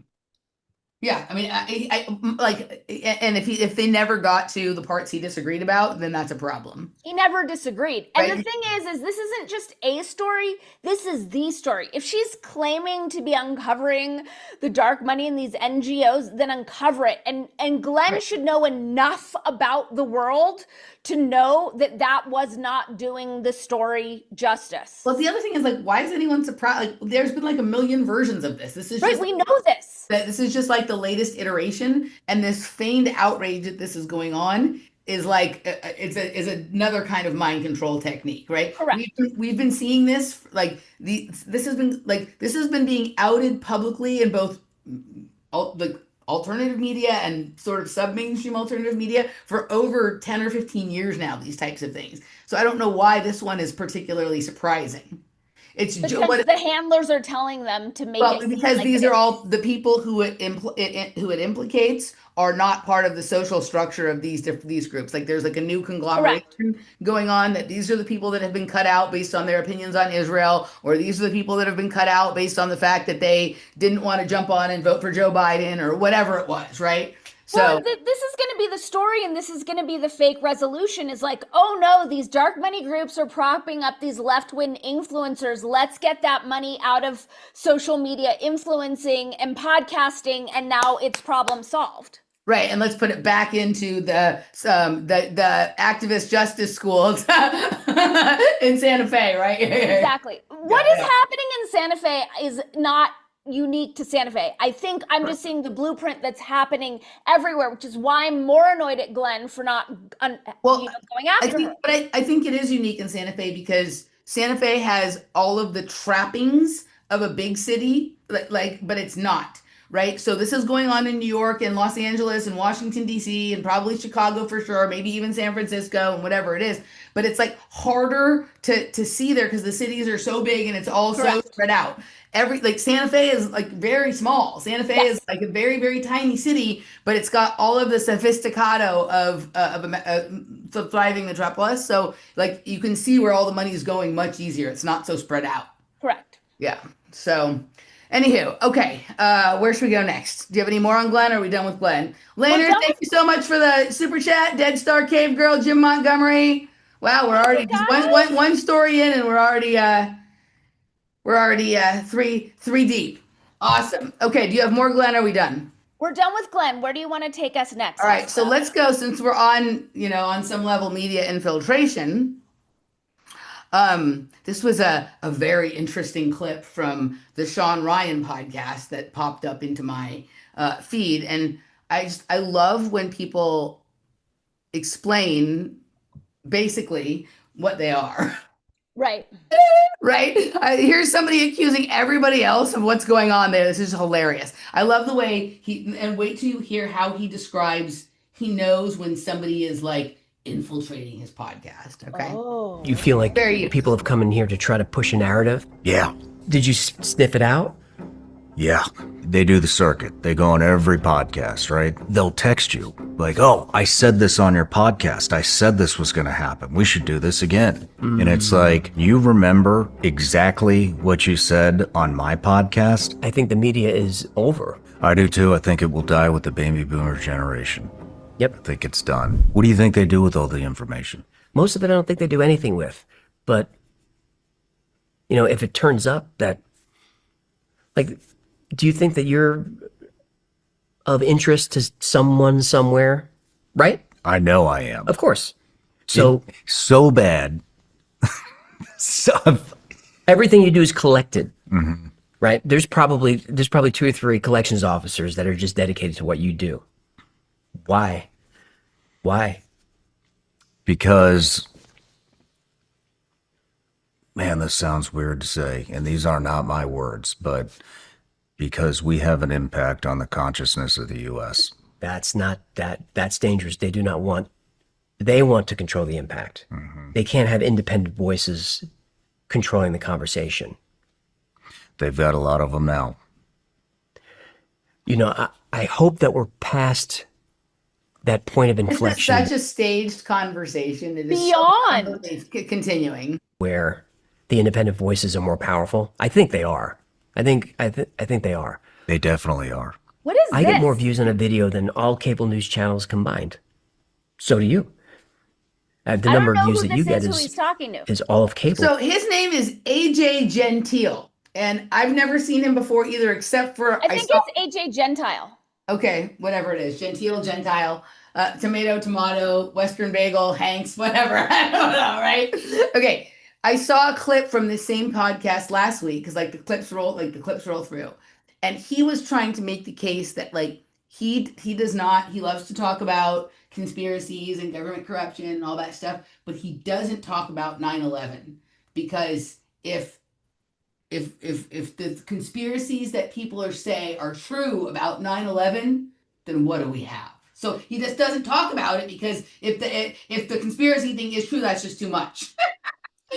Yeah, I mean, I like, and if they never got to the parts he disagreed about, then that's a problem. He never disagreed. And Right. the thing is this isn't just a story, this is the story. If she's claiming to be uncovering the dark money in these NGOs, then uncover it. And Glenn Right. should know enough about the world to know that that was not doing the story justice. Well, the other thing is like, why is anyone surprised? Like, there's been like a million versions of this. This is Right, just we know this. that this is just like the latest iteration, and this feigned outrage that this is going on is like is another kind of mind control technique, right? Correct. We've been seeing this like this has been being outed publicly in both the alternative media and sort of sub-mainstream alternative media for over 10 or 15 years now, these types of things. So I don't know why this one is particularly surprising. It's because the handlers are telling them to make it because like these it are is. all the people who it implicates are not part of the social structure of these groups. Like there's like a new conglomeration going on that these are the people that have been cut out based on their opinions on Israel, or these are the people that have been cut out based on the fact that they didn't want to jump on and vote for Joe Biden or whatever it was, right? So well, this is going to be the story, and this is going to be the fake resolution. Is like, oh no, these dark money groups are propping up these left-wing influencers. Let's get that money out of social media influencing and podcasting, and now it's problem solved. right, and let's put it back into the activist justice schools in Santa Fe, right? Exactly. What is happening in Santa Fe is not unique to Santa Fe. I think I'm just seeing the blueprint that's happening everywhere, which is why I'm more annoyed at Glenn for not going after her. But I think it is unique in Santa Fe because Santa Fe has all of the trappings of a big city, but it's not, right? So this is going on in New York and Los Angeles and Washington, D.C. and probably Chicago for sure, maybe even San Francisco and whatever it is. But it's like harder to see there because the cities are so big and it's all so spread out. Like Santa Fe is like very small. Santa Fe is like a very, very tiny city, but it's got all of the sophisticado of thriving metropolis. So like you can see where all the money is going much easier. It's not so spread out. Correct. Yeah. So anywho, okay. Where should we go next? Do you have any more on Glenn? Or are we done with Glenn? Leonard, thank you so much for the super chat. Dead Star Cave Girl, Jim Montgomery. Wow, we're already just one story in, and we're already three deep. Awesome. Okay, do you have more, Glenn? Or are we done? We're done with Glenn. Where do you want to take us next? All right, so let's go, since we're on, on some level media infiltration. This was a very interesting clip from the Sean Ryan podcast that popped up into my feed. And I love when people explain basically what they are. Right. Right? Here's somebody accusing everybody else of what's going on there. This is hilarious. I love the way and wait till you hear how he describes, he knows when somebody is like infiltrating his podcast. Okay. Oh. You feel like people have come in here to try to push a narrative? Yeah. Did you sniff it out? Yeah, they do the circuit. They go on every podcast, right? They'll text you like, oh, I said this on your podcast. I said this was going to happen. We should do this again. And it's like, you remember exactly what you said on my podcast? I think the media is over. I do too. I think it will die with the baby boomer generation. Yep. I think it's done. What do you think they do with all the information? Most of it I don't think they do anything with. But, you know, if it turns up that, like, do you think that you're of interest to someone somewhere? Right? I know I am. Of course. So So bad. So everything you do is collected. Right? There's probably 2 or 3 collections officers that are just dedicated to what you do. Why? because, man, this sounds weird to say, and these are not my words, but because we have an impact on the consciousness of the U.S. That's dangerous. They want to control the impact. They can't have independent voices controlling the conversation. They've got a lot of them now. You know, I hope that we're past that point of This is inflection such a staged conversation. It is Beyond. continuing. where the independent voices are more powerful. I think they are. I think they are. They definitely are. What is I this? get more views on a video than all cable news channels combined. So do you. The I number don't of know views who that you this get is who he's talking to. is all of cable. So his name is AJ Gentile, and I've never seen him before either, except for I think it's AJ Gentile. okay, whatever it is, Gentile, tomato, Western bagel, Hanks, whatever. I don't know, right? Okay, I saw a clip from the same podcast last week because the clips roll through, and he was trying to make the case that he loves to talk about conspiracies and government corruption and all that stuff, but he doesn't talk about 9/11 because if the conspiracies that people are saying are true about 9/11, then what do we have? So he just doesn't talk about it because if the conspiracy thing is true, that's just too much.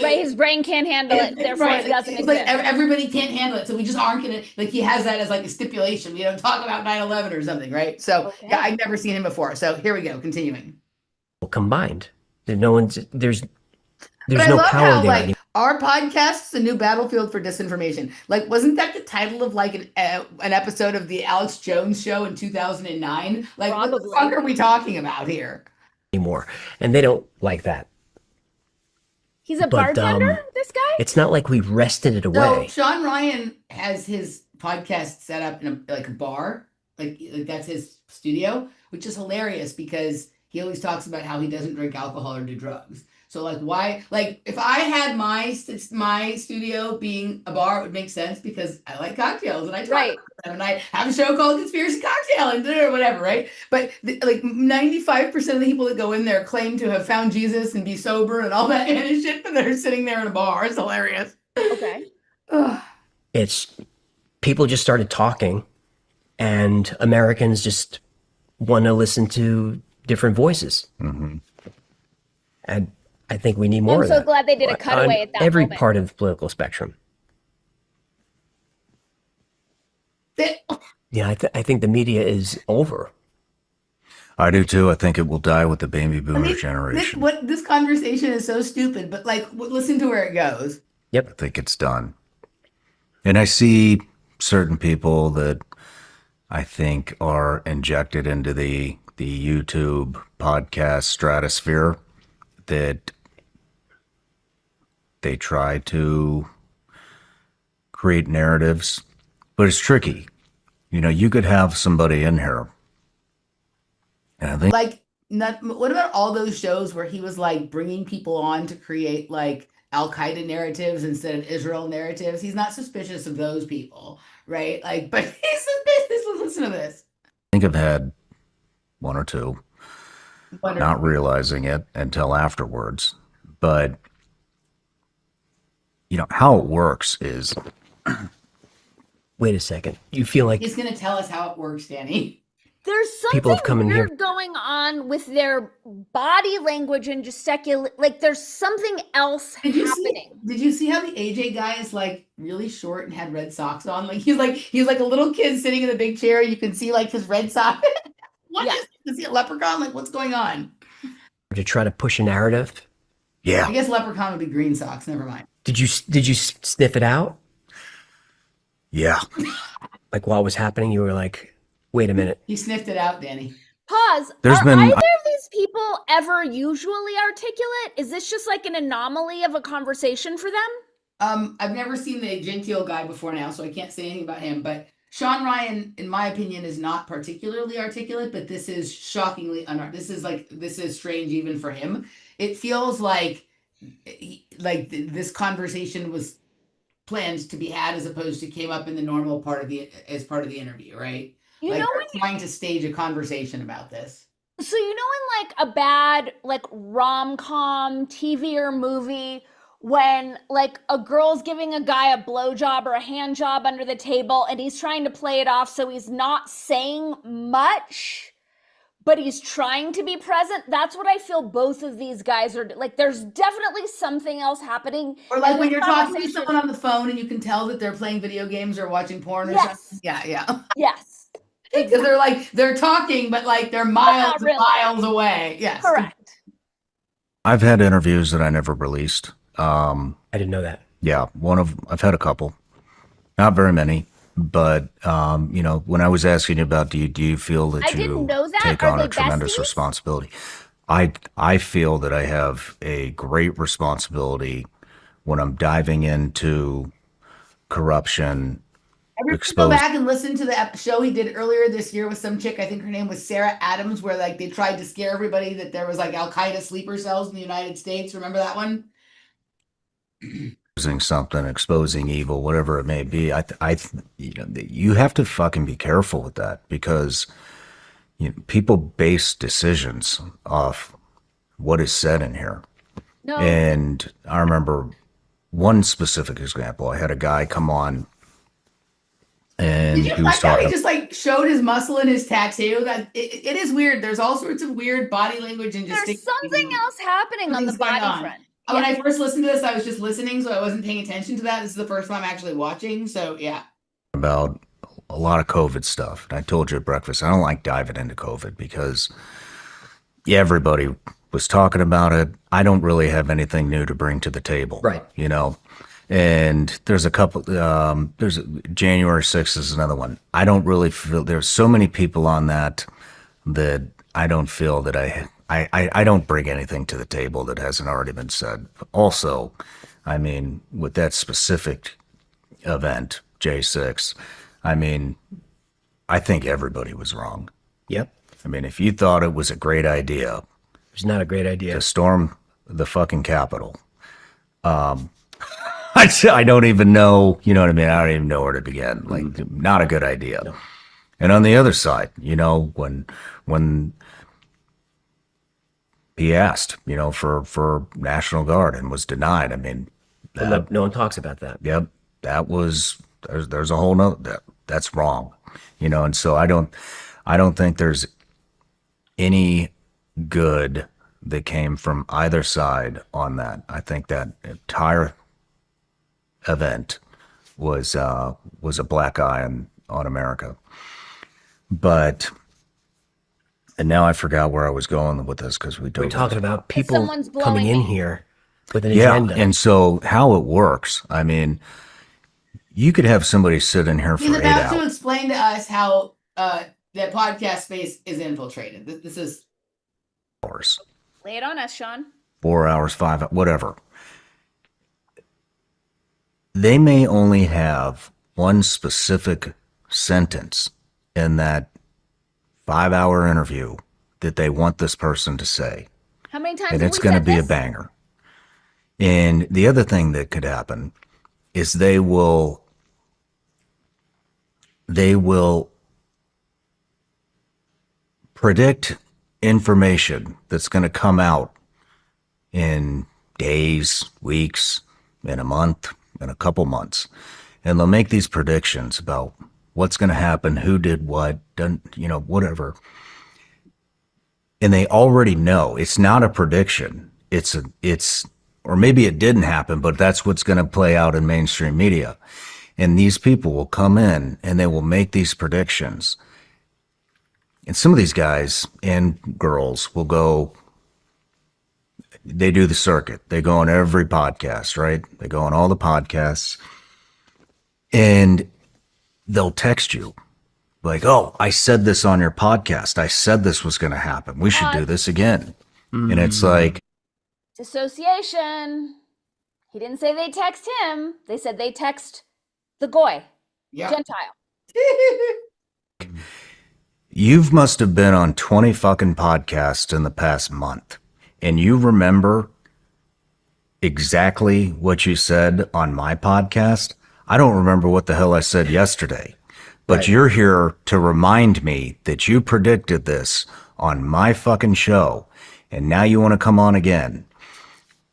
Right, his brain can't handle it, therefore Right, it doesn't it's exist. everybody can't handle it, so we just aren't gonna he has that as a stipulation. We don't talk about 9/11 or something, right? So Okay. yeah, I've never seen him before. So here we go, continuing. Combined. There's But I no love power how there anymore. our podcast is a new battlefield for disinformation. Wasn't that the title of an episode of the Alex Jones show in 2009? What the Probably. fuck are we talking about here? And they don't like that. He's a But, bartender, this guy? It's not like we've wrested it So away. Sean Ryan has his podcast set up in a bar, that's his studio, which is hilarious because he always talks about how he doesn't drink alcohol or do drugs. So why? If I had my studio being a bar, it would make sense because I like cocktails and I talk Right. about them and I have a show called Conspiracy Cocktail and whatever, right? But 95% of the people that go in there claim to have found Jesus and be sober and all that kind of shit, but they're sitting there in a bar. It's hilarious. Okay. Ugh. It's people just started talking, and Americans just want to listen to different voices. And I think we need more I'm of so that. glad they did a on cutaway at that every moment. part of the political spectrum. Yeah, I think the media is over. I do too. I think it will die with the baby boomer This generation. this conversation is so stupid, but listen to where it goes. I think it's done. And I see certain people that I think are injected into the YouTube podcast stratosphere that they try to create narratives, but it's tricky. You could have somebody in here, and I think What about all those shows where he was basically people on to create Al Qaeda narratives instead of Israel narratives? He's not suspicious of those people, right? But he's suspicious. Listen to this. I've had one or two, not realizing it until afterwards. But how it works is, Wait a second. You feel like He's going to tell us how it works, Danny. There's People have something come in here. weird going on with their body language and gesticulate. Like there's something else happening. Did you see how the AJ guy is like really short and had red socks on? Like he's like a little kid sitting in a big chair. You can see like his red socks. What Yeah. is he a leprechaun? Like what's going on? To try to push a narrative. I Yeah. guess leprechaun would be green socks. Never mind. Did you sniff it out? Yeah. Like while it was happening, you were like, "Wait a minute." He sniffed it out, Danny. Pause. There's Are been- either of these people ever usually articulate? Is this just like an anomaly of a conversation for them? I've never seen the genteel guy before now, so I can't say anything about him. But Sean Ryan, in my opinion, is not particularly articulate, but this is shockingly this is strange even for him. It feels like this conversation was planned to be had as opposed to came up in the normal part of the interview, right? You Like know they're when trying to stage a conversation about this. So you know in like a bad like rom-com TV or movie when like a girl's giving a guy a blowjob or a hand job under the table and he's trying to play it off so he's not saying much but he's trying to be present. That's what I feel both of these guys are like. There's definitely something else happening. Or like in when this you're talking to conversation. someone on the phone and you can tell that they're playing video games or watching porn or Yes. something. Yeah. Yes. Because they're talking, but like they're miles and really. miles away. Yes. Correct. I've had interviews that I never released. I didn't know that. Yeah, I've had a couple, not very many, but when I was asking you about, do you feel that I you didn't know that. take Are on they a tremendous besties? responsibility? I feel that I have a great responsibility when I'm diving into corruption. Go Exposed. back and listen to the show he did earlier this year with some chick. I think her name was Sarah Adams, where like they tried to scare everybody that there was like Al Qaeda sleeper cells in the United States. Remember that one? Exposing something, exposing evil, whatever it may be. You have to fucking be careful with that because people base decisions off what is said in here. No. And I remember one specific example. I had a guy come on and Did you he was like how he talking. just like showed his muscle and his tattoo? That it is weird. There's all sorts of weird body language and just There's something else happening on the Something's going body on. front. When I first listened to this, I was just listening, so I wasn't paying attention to that. This is the first time I'm actually watching. So yeah. About a lot of COVID stuff. And I told you at breakfast, I don't like diving into COVID because everybody was talking about it. I don't really have anything new to bring to the table. Right. And there's a couple, January 6th is another one. I don't really feel, there's so many people on that I don't feel that I don't bring anything to the table that hasn't already been said. Also, I mean, with that specific event, J6, I mean, I think everybody was wrong. Yep. I mean, if you thought it was a great idea It's not a great idea. to storm the fucking Capitol, I don't even know, you know what I mean? I don't even know where to begin. Like, not a good idea. No. And on the other side, when he asked, for National Guard and was denied, I mean, No one talks about that. yep, that was, there's a whole nother, that's wrong, and so I don't think there's any good that came from either side on that. I think that entire event was a black eye on America. But, and now I forgot where I was going with this because We're talking about people someone's blowing coming in me. here with an yeah, agenda. and so how it works, I mean, you could have somebody sit in here for He's 8 about to hours. explain to us how the podcast space is infiltrated. This is Lay it on us, Sean. 4 hours, 5, whatever. They may only have one specific sentence in that 5-hour interview that they want this person to say, How many times and have it's we going to said be a this? banger. And the other thing that could happen is they will predict information that's going to come out in days, weeks, in a month, in a couple months. And they'll make these predictions about what's going to happen, who did what, done, whatever. And they already know. It's not a prediction. Or maybe it didn't happen, but that's what's going to play out in mainstream media. And these people will come in and they will make these predictions. And some of these guys and girls will go, they do the circuit. They go on every podcast, right? They go on all the podcasts and they'll text you like, oh, I said this on your podcast. I said this was going to happen. We should do this again. And it's like, Dissociation. He didn't say they text him. They said they text the goy, Gentile. you must have been on 20 fucking podcasts in the past month, and you remember exactly what you said on my podcast. I don't remember what the hell I said yesterday, but you're here to remind me that you predicted this on my fucking show, and now you want to come on again.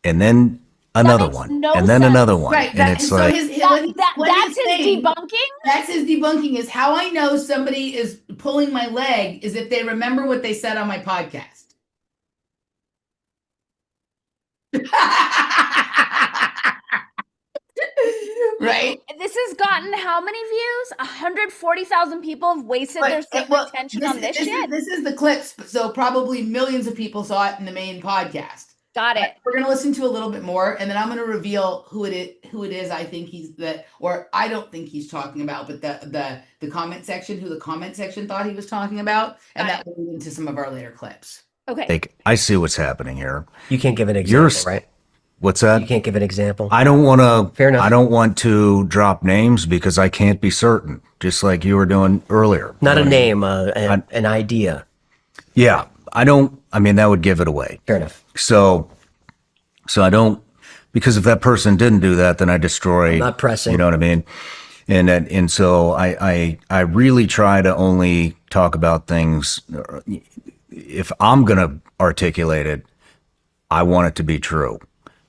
And then another one, and then another one. Right. And it's like, That's his debunking? That's his debunking, is how I know somebody is pulling my leg is if they remember what they said on my podcast. Right? This has gotten how many views? 140,000 people have wasted their attention on this shit. This is the clips, so probably millions of people saw it in the main podcast. Got it. We're gonna listen to a little bit more, and then I'm gonna reveal who it is. I think or I don't think he's talking about, but the comment section, who the comment section thought he was talking about, and that will lead into some of our later clips. Okay. I see what's happening here. You can't give an example, right? What's that? You can't give an example. I don't want to. Fair enough. I don't want to drop names because I can't be certain. Just like you were doing earlier. Not a name, an idea. Yeah, I don't. I mean, that would give it away. Fair enough. So I don't, because if that person didn't do that, then I destroy. I'm not pressing. You know what I mean? And so I really try to only talk about things. If I'm gonna articulate it, I want it to be true.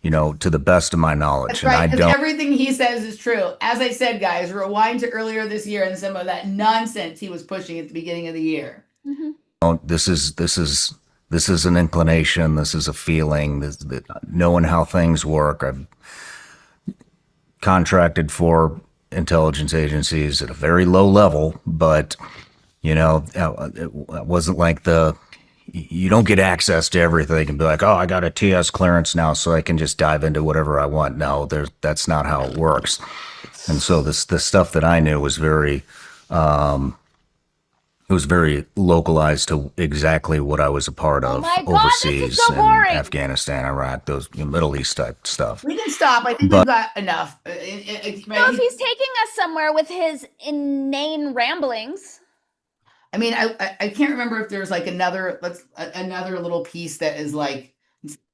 To the best of my knowledge. That's right, and I because don't. everything he says is true. As I said, guys, rewind to earlier this year and some of that nonsense he was pushing at the beginning of the year. Mm-hmm. This is an inclination. This is a feeling. Knowing how things work. I've contracted for intelligence agencies at a very low level, but it wasn't like you don't get access to everything and be like, oh, I got a TS clearance now, so I can just dive into whatever I want. No, that's not how it works. And so the stuff that I knew was very localized to exactly what I was a part of overseas, this is so in boring. Afghanistan, Iraq, those Middle East type stuff. We can stop. I think we've got enough. So if he's taking us somewhere with his inane ramblings. I mean, I can't remember if there's like another little piece that is like.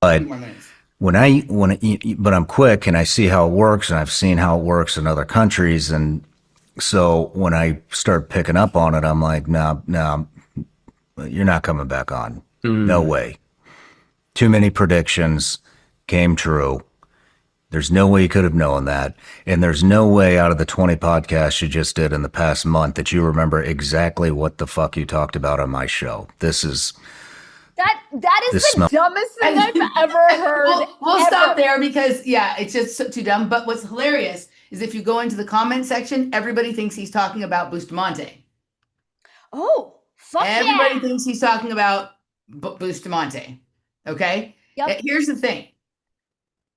But more minutes. but I'm quick and I see how it works, and I've seen how it works in other countries, and so when I start picking up on it, I'm like, no, you're not coming back on. No way. Too many predictions came true. There's no way you could have known that. And there's no way out of the 20 podcasts you just did in the past month that you remember exactly what the fuck you talked about on my show. This is... That is the dumbest thing I've ever heard. We'll stop there because, it's just too dumb. But what's hilarious is if you go into the comment section, everybody thinks he's talking about Bosamante. Oh, fuck Everybody thinks he's talking about Bosamante. Okay? Yep. Here's the thing.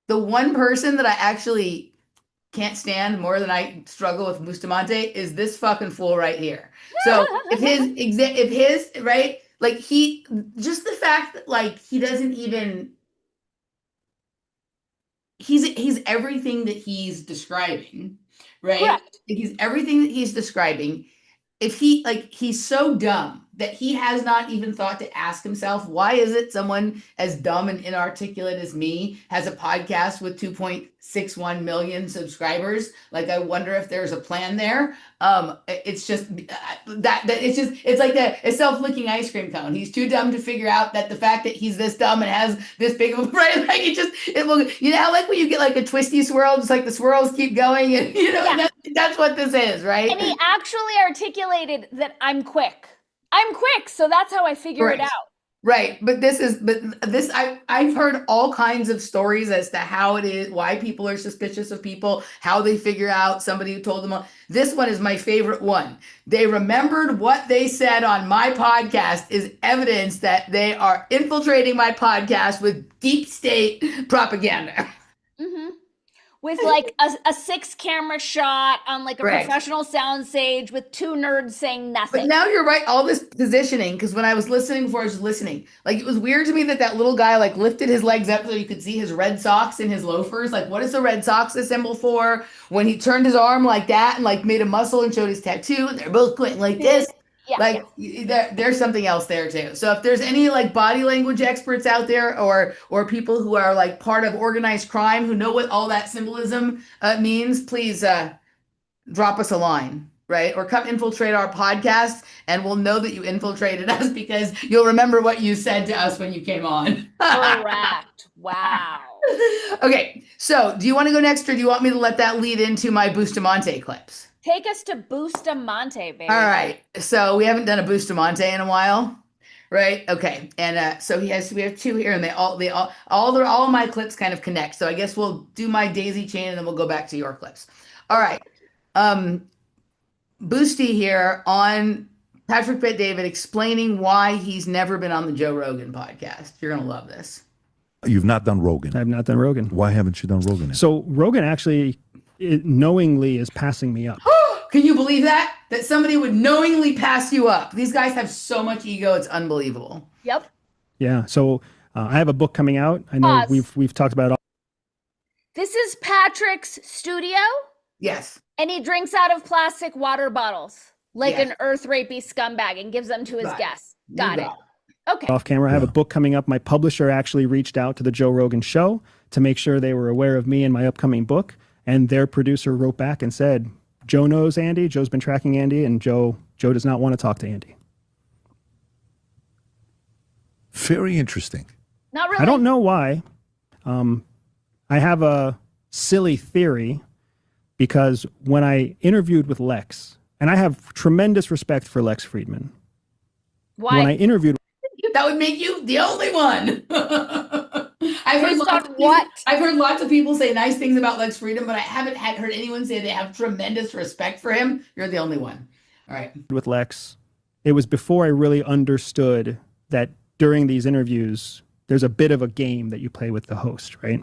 The one person that I actually can't stand more than I struggle with Bustamante is this fucking fool right here. So if his right, like just the fact that like he doesn't even, he's everything that he's describing, right? Correct. He's everything that he's describing. If he's so dumb that he has not even thought to ask himself, why is it someone as dumb and inarticulate as me has a podcast with 2.61 million subscribers? Like, I wonder if there's a plan there. It's just it's like a self-licking ice cream cone. He's too dumb to figure out that the fact that he's this dumb and has this big of a brain, like it will, you know, how like when you get like a twisty swirl, just like the swirls keep going, and you know, Yeah. that's what this is, right? And he actually articulated that I'm quick. I'm quick, so that's how I figure it Correct. out. Right. But I've heard all kinds of stories as to how it is, why people are suspicious of people, how they figure out somebody who told them. This one is my favorite one. They remembered what they said on my podcast is evidence that they are infiltrating my podcast with deep state propaganda. Mm-hmm. With like a 6-camera shot on like a Right. professional soundstage with 2 nerds saying nothing. But now you're right. All this positioning, because when I was listening before, I was just listening. Like, it was weird to me that little guy like lifted his legs up so you could see his red socks and his loafers. Like, what is the red socks a symbol for? When he turned his arm like that and like made a muscle and showed his tattoo, and they're both going like this. Yeah, Like, there's something else there too. So if there's any like body language experts out there, or people who are like part of organized crime who know what all that symbolism means, please drop us a line, right? Or come infiltrate our podcast, and we'll know that you infiltrated us because you'll remember what you said to us when you came on. Correct. Wow. Okay, so do you want to go next, or do you want me to let that lead into my Bustamante clips? Take us to Bustamante, baby. All right. So we haven't done a Bustamante in a while, right? Okay. And so we have 2 here, and all my clips kind of connect. So I guess we'll do my daisy chain, and then we'll go back to your clips. All right. Boosty here on Patrick Bet-David explaining why he's never been on the Joe Rogan podcast. You're going to love this. You've not done Rogan. I have not done Rogan. Why haven't you done Rogan yet? So Rogan actually knowingly is passing me up. Can you believe that? That somebody would knowingly pass you up. These guys have so much ego. It's unbelievable. Yep. Yeah. So I have a book coming out. I know Pause. we've talked about all. This is Patrick's studio, Yes. and he drinks out of plastic water bottles like Yes. an earth rapey scumbag and gives them to his Right. guests. You Got it. Okay. off camera. I have a book coming up. My publisher actually reached out to the Joe Rogan show to make sure they were aware of me and my upcoming book. And their producer wrote back and said, Joe knows Andy. Joe's been tracking Andy, and Joe does not want to talk to Andy. Very interesting. Not really. I don't know why. I have a silly theory because when I interviewed with Lex, and I have tremendous respect for Lex Friedman. Why? When I interviewed, That would make you the only one. Based on what? I've heard lots of people say nice things about Lex Friedman, but I haven't heard anyone say they have tremendous respect for him. You're the only one. All right. with Lex, it was before I really understood that during these interviews, there's a bit of a game that you play with the host, right?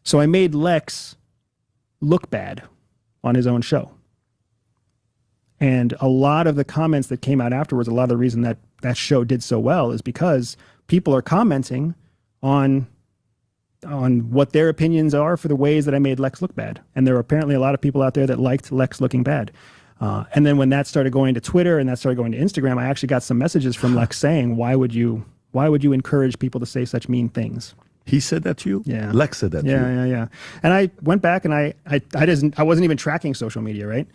So I made Lex look bad on his own show. And a lot of the comments that came out afterwards, a lot of the reason that that show did so well is because people are commenting on what their opinions are for the ways that I made Lex look bad. And there are apparently a lot of people out there that liked Lex looking bad. And then when that started going to Twitter and that started going to Instagram, I actually got some messages from Lex saying, why would you encourage people to say such mean things? He said that to you? Yeah. Lex said that to you? Yeah. And I went back and I wasn't even tracking social media, right?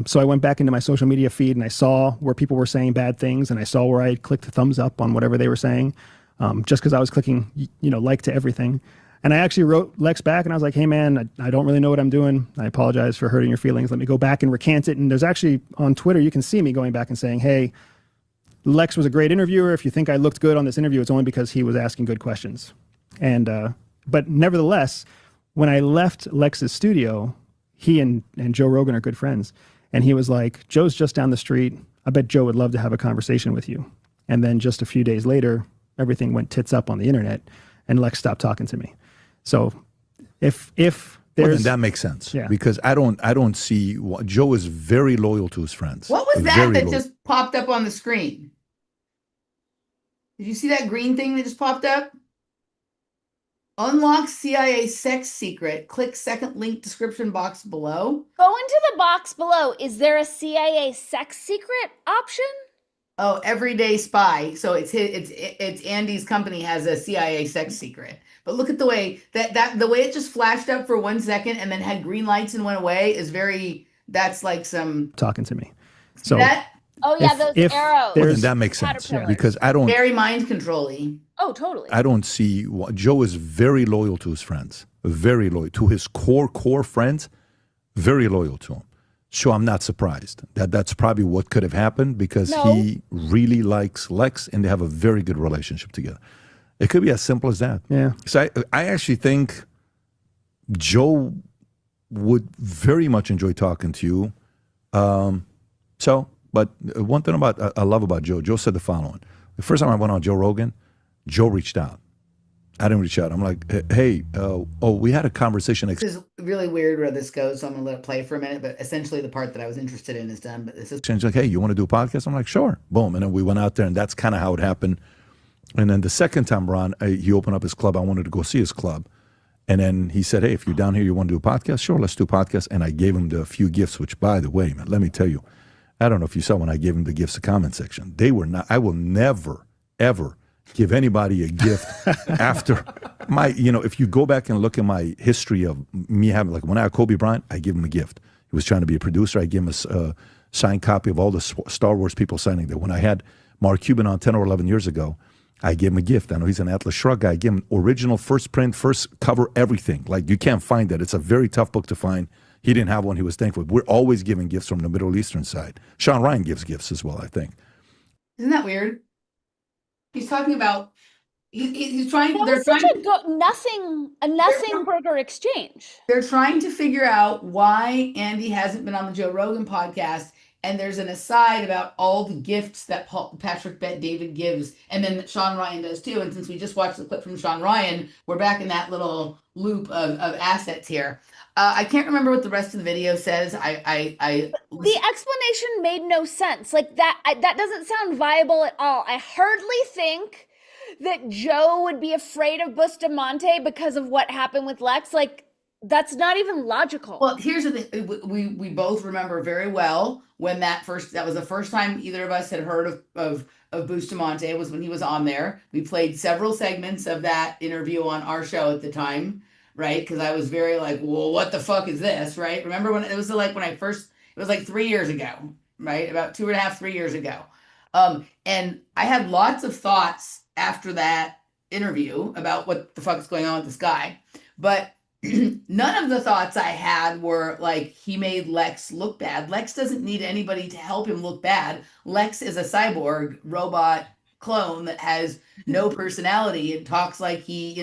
So I went back into my social media feed and I saw where people were saying bad things, and I saw where I clicked the thumbs up on whatever they were saying, just because I was clicking, like to everything. And I actually wrote Lex back and I was like, hey man, I don't really know what I'm doing. I apologize for hurting your feelings. Let me go back and recant it. And there's actually on Twitter, you can see me going back and saying, hey, Lex was a great interviewer. If you think I looked good on this interview, it's only because he was asking good questions. And, but nevertheless, when I left Lex's studio, he and Joe Rogan are good friends. And he was like, Joe's just down the street. I bet Joe would love to have a conversation with you. And then just a few days later, everything went tits up on the internet and Lex stopped talking to me. So if there's... Well, then that makes sense. Yeah. Because I don't see... Joe is very loyal to his friends. What was that Very that loyal. just popped up on the screen? Did you see that green thing that just popped up? Unlock CIA sex secret. Click second link description box below. Go into the box below. Is there a CIA sex secret option? Oh, Everyday Spy. So it's Andy's company has a CIA sex secret. But look at the way that the way it just flashed up for 1 second and then had green lights and went away is very, that's like some talking to me. So that Oh yeah, If- those if arrows. Well, then there's- that makes sense Caterpillars. because I don't very mind controlling. Oh, totally. I don't see Joe is very loyal to his friends, very loyal to his core friends, very loyal to him. So I'm not surprised that that's probably what could have happened because No. he really likes Lex and they have a very good relationship together. It could be as simple as that. Yeah. So I actually think Joe would very much enjoy talking to you. But one thing I love about Joe, Joe said the following. The first time I went on Joe Rogan, Joe reached out. I didn't reach out. I'm like, hey, we had a conversation. This is really weird where this goes, so I'm gonna let it play for a minute. But essentially, the part that I was interested in is done. But this is Exchange like, hey, you want to do a podcast? I'm like, sure. Boom. And then we went out there, and that's kind of how it happened. And then the second time around, he opened up his club. I wanted to go see his club. And then he said, hey, if you're down here, you want to do a podcast? Sure, let's do a podcast. And I gave him the few gifts, which, by the way, man, let me tell you, I don't know if you saw when I gave him the gifts, the comment section. They were not, I will never, ever give anybody a gift after my, if you go back and look at my history of me having, like when I had Kobe Bryant, I give him a gift. He was trying to be a producer. I gave him a signed copy of all the Star Wars people signing there. When I had Mark Cuban on 10 or 11 years ago, I gave him a gift. I know he's an Atlas Shrugged guy. I gave him original first print, first cover, everything. Like you can't find that. It's a very tough book to find. He didn't have one. He was thankful. We're always giving gifts from the Middle Eastern side. Sean Ryan gives gifts as well, I think. Isn't that weird? He's talking about he's trying. That They're was such trying. a nothing burger exchange. They're trying to figure out why Andy hasn't been on the Joe Rogan podcast. And there's an aside about all the gifts that Patrick Bet David gives, and then Sean Ryan does too. And since we just watched the clip from Sean Ryan, we're back in that little loop of assets here. I can't remember what the rest of the video says. The explanation made no sense. Like that doesn't sound viable at all. I hardly think that Joe would be afraid of Bustamante because of what happened with Lex. Like that's not even logical. Well, here's the thing. We both remember very well when that was the first time either of us had heard of Bustamante was when he was on there. We played several segments of that interview on our show at the time, right? Because I was very like, well, what the fuck is this, right? Remember when it was like when it was like 3 years ago, right? About 2.5, 3 years ago. And I had lots of thoughts after that interview about what the fuck is going on with this guy. But none of the thoughts I had were like he made Lex look bad. Lex doesn't need anybody to help him look bad. Lex is a cyborg robot clone that has no personality and talks like he,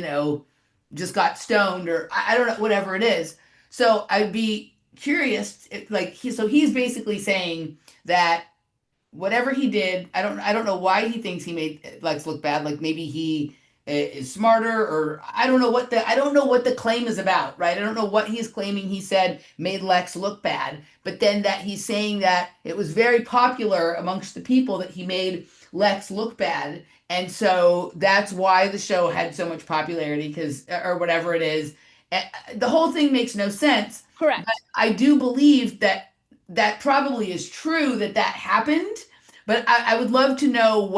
just got stoned or I don't know, whatever it is. So I'd be curious, he's basically saying that whatever he did, I don't know why he thinks he made Lex look bad. Like maybe he is smarter, or I don't know what the claim is about, right? I don't know what he's claiming he said made Lex look bad, but then that he's saying that it was very popular amongst the people that he made Lex look bad, and so that's why the show had so much popularity or whatever it is. The whole thing makes no sense. Correct. But I do believe that probably is true that happened, but I would love to know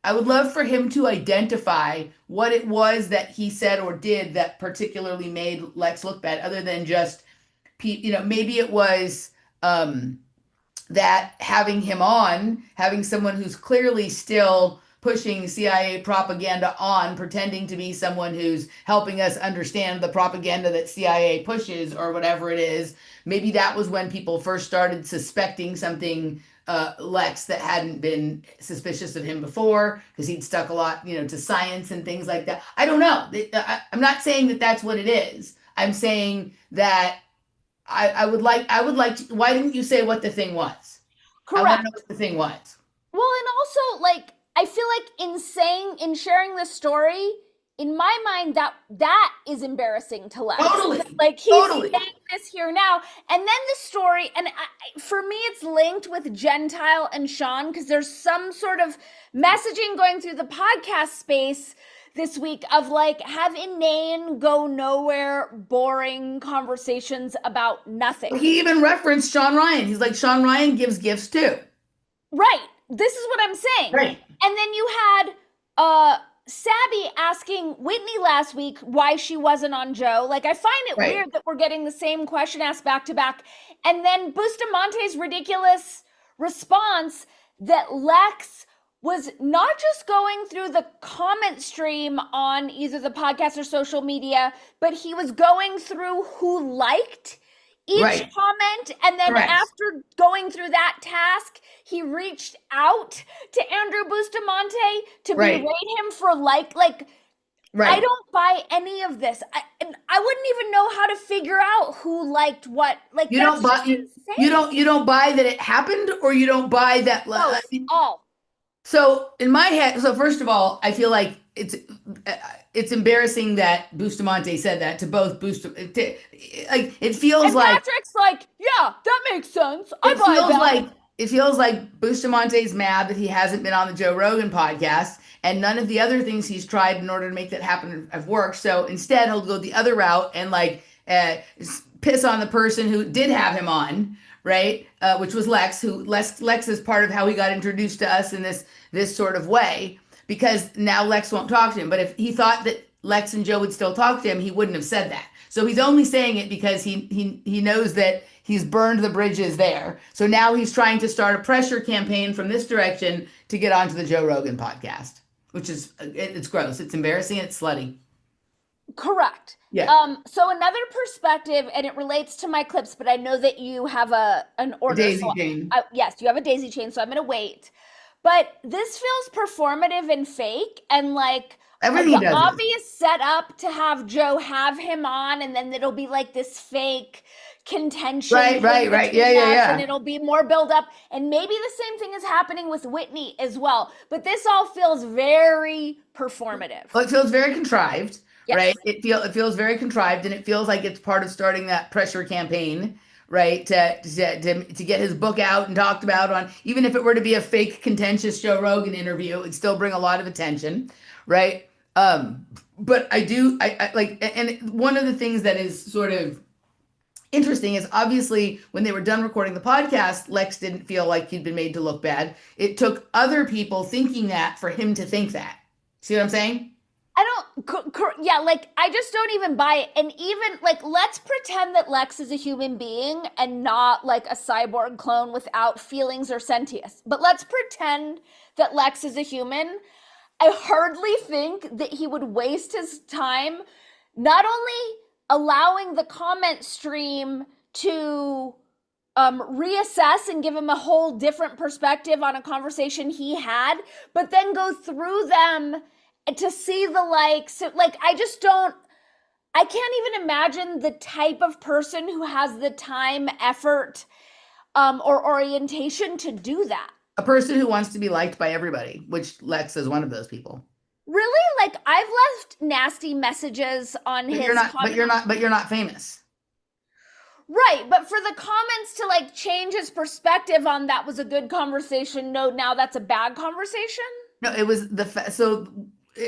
I would love for him to identify what it was that he said or did that particularly made Lex look bad, other than just, maybe it was that having someone who's clearly still pushing CIA propaganda on, pretending to be someone who's helping us understand the propaganda that CIA pushes or whatever it is. Maybe that was when people first started suspecting something Lex that hadn't been suspicious of him before, because he'd stuck a lot, to science and things like that. I don't know. I'm not saying that that's what it is. I'm saying that I would like to, why didn't you say what the thing was? Correct. I want to know what the thing was. Well, and also like I feel like in sharing this story, in my mind, that is embarrassing to Lex. Totally. Like he's Totally. saying this here now, and then the story, and for me, it's linked with Gentile and Sean because there's some sort of messaging going through the podcast space this week of like have inane, go nowhere, boring conversations about nothing. He even referenced Sean Ryan. He's like, Sean Ryan gives gifts too. Right. this is what I'm saying. Right. And then you had Sabby asking Whitney last week why she wasn't on Joe. Like, I find it Right. weird that we're getting the same question asked back to back. And then Bustamante's ridiculous response that Lex was not just going through the comment stream on either the podcast or social media, but he was going through who liked each Right. comment. And then Correct. after going through that task, he reached out to Andrew Bustamante to Right. berate him for like Right. I don't buy any of this. I wouldn't even know how to figure out who liked what. Like, You that's don't buy just you, insane. you don't buy that it happened, or you don't buy that. Both, all. So in my head, so first of all, I feel like it's embarrassing that Bustamante said that to both Bustamante. Like, it feels And like Patrick's like, yeah, that makes sense. I buy that. it feels like Bustamante's mad that he hasn't been on the Joe Rogan podcast, and none of the other things he's tried in order to make that happen have worked. So instead, he'll go the other route and piss on the person who did have him on, right? Which was Lex. Lex is part of how he got introduced to us in this sort of way, because now Lex won't talk to him. But if he thought that Lex and Joe would still talk to him, he wouldn't have said that. So he's only saying it because he knows that he's burned the bridges there. So now he's trying to start a pressure campaign from this direction to get onto the Joe Rogan podcast, which is, it's gross. It's embarrassing. It's slutty. Correct. Yeah. So another perspective, and it relates to my clips, but I know that you have an order. Daisy chain. Yes, you have a daisy chain, so I'm going to wait. But this feels performative and fake, and like Everything the does. obvious setup to have Joe have him on, and then it'll be like this fake contention. Right. Yeah. And it'll be more build up. And maybe the same thing is happening with Whitney as well. But this all feels very performative. Well, it feels very contrived, Yes. right? It feels very contrived, and it feels like it's part of starting that pressure campaign, right? To get his book out and talked about on, even if it were to be a fake contentious Joe Rogan interview, it would still bring a lot of attention, right? But I like, and one of the things that is sort of interesting is, obviously, when they were done recording the podcast, Lex didn't feel like he'd been made to look bad. It took other people thinking that for him to think that. See what I'm saying? Yeah, like, I just don't even buy it. And even, like, let's pretend that Lex is a human being and not like a cyborg clone without feelings or sentience. But let's pretend that Lex is a human. I hardly think that he would waste his time not only allowing the comment stream to reassess and give him a whole different perspective on a conversation he had, but then go through them to see the likes. Like, I can't even imagine the type of person who has the time, effort, or orientation to do that. A person who wants to be liked by everybody, which Lex is one of those people. Really? Like, I've left nasty messages on But his you're not famous. Right, but for the comments to like change his perspective on that was a good conversation, no, now that's a bad conversation? No, it was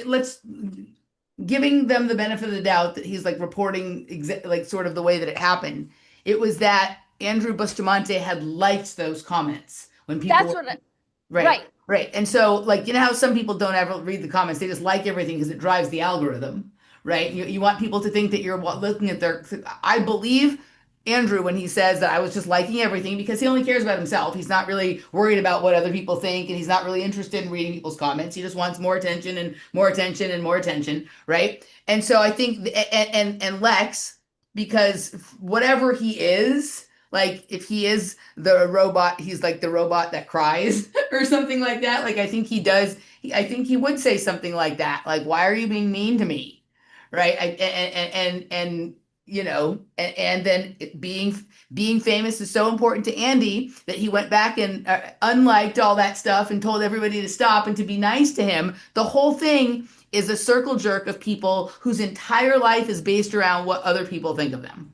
let's giving them the benefit of the doubt that he's like reporting like sort of the way that it happened. It was that Andrew Bustamante had liked those comments when people. That's what. Right. And so, like, you know how some people don't ever read the comments; they just like everything because it drives the algorithm, right? You want people to think that you're looking at their. I believe Andrew when he says that I was just liking everything because he only cares about himself. He's not really worried about what other people think, and he's not really interested in reading people's comments. He just wants more attention and more attention and more attention, right? And so I think, and Lex, because whatever he is, like if he is the robot, he's like the robot that cries or something like that. Like I think he does. I think he would say something like that. Like, why are you being mean to me, right? And you know, and then being famous is so important to Andy that he went back and unliked all that stuff and told everybody to stop and to be nice to him. The whole thing is a circle jerk of people whose entire life is based around what other people think of them.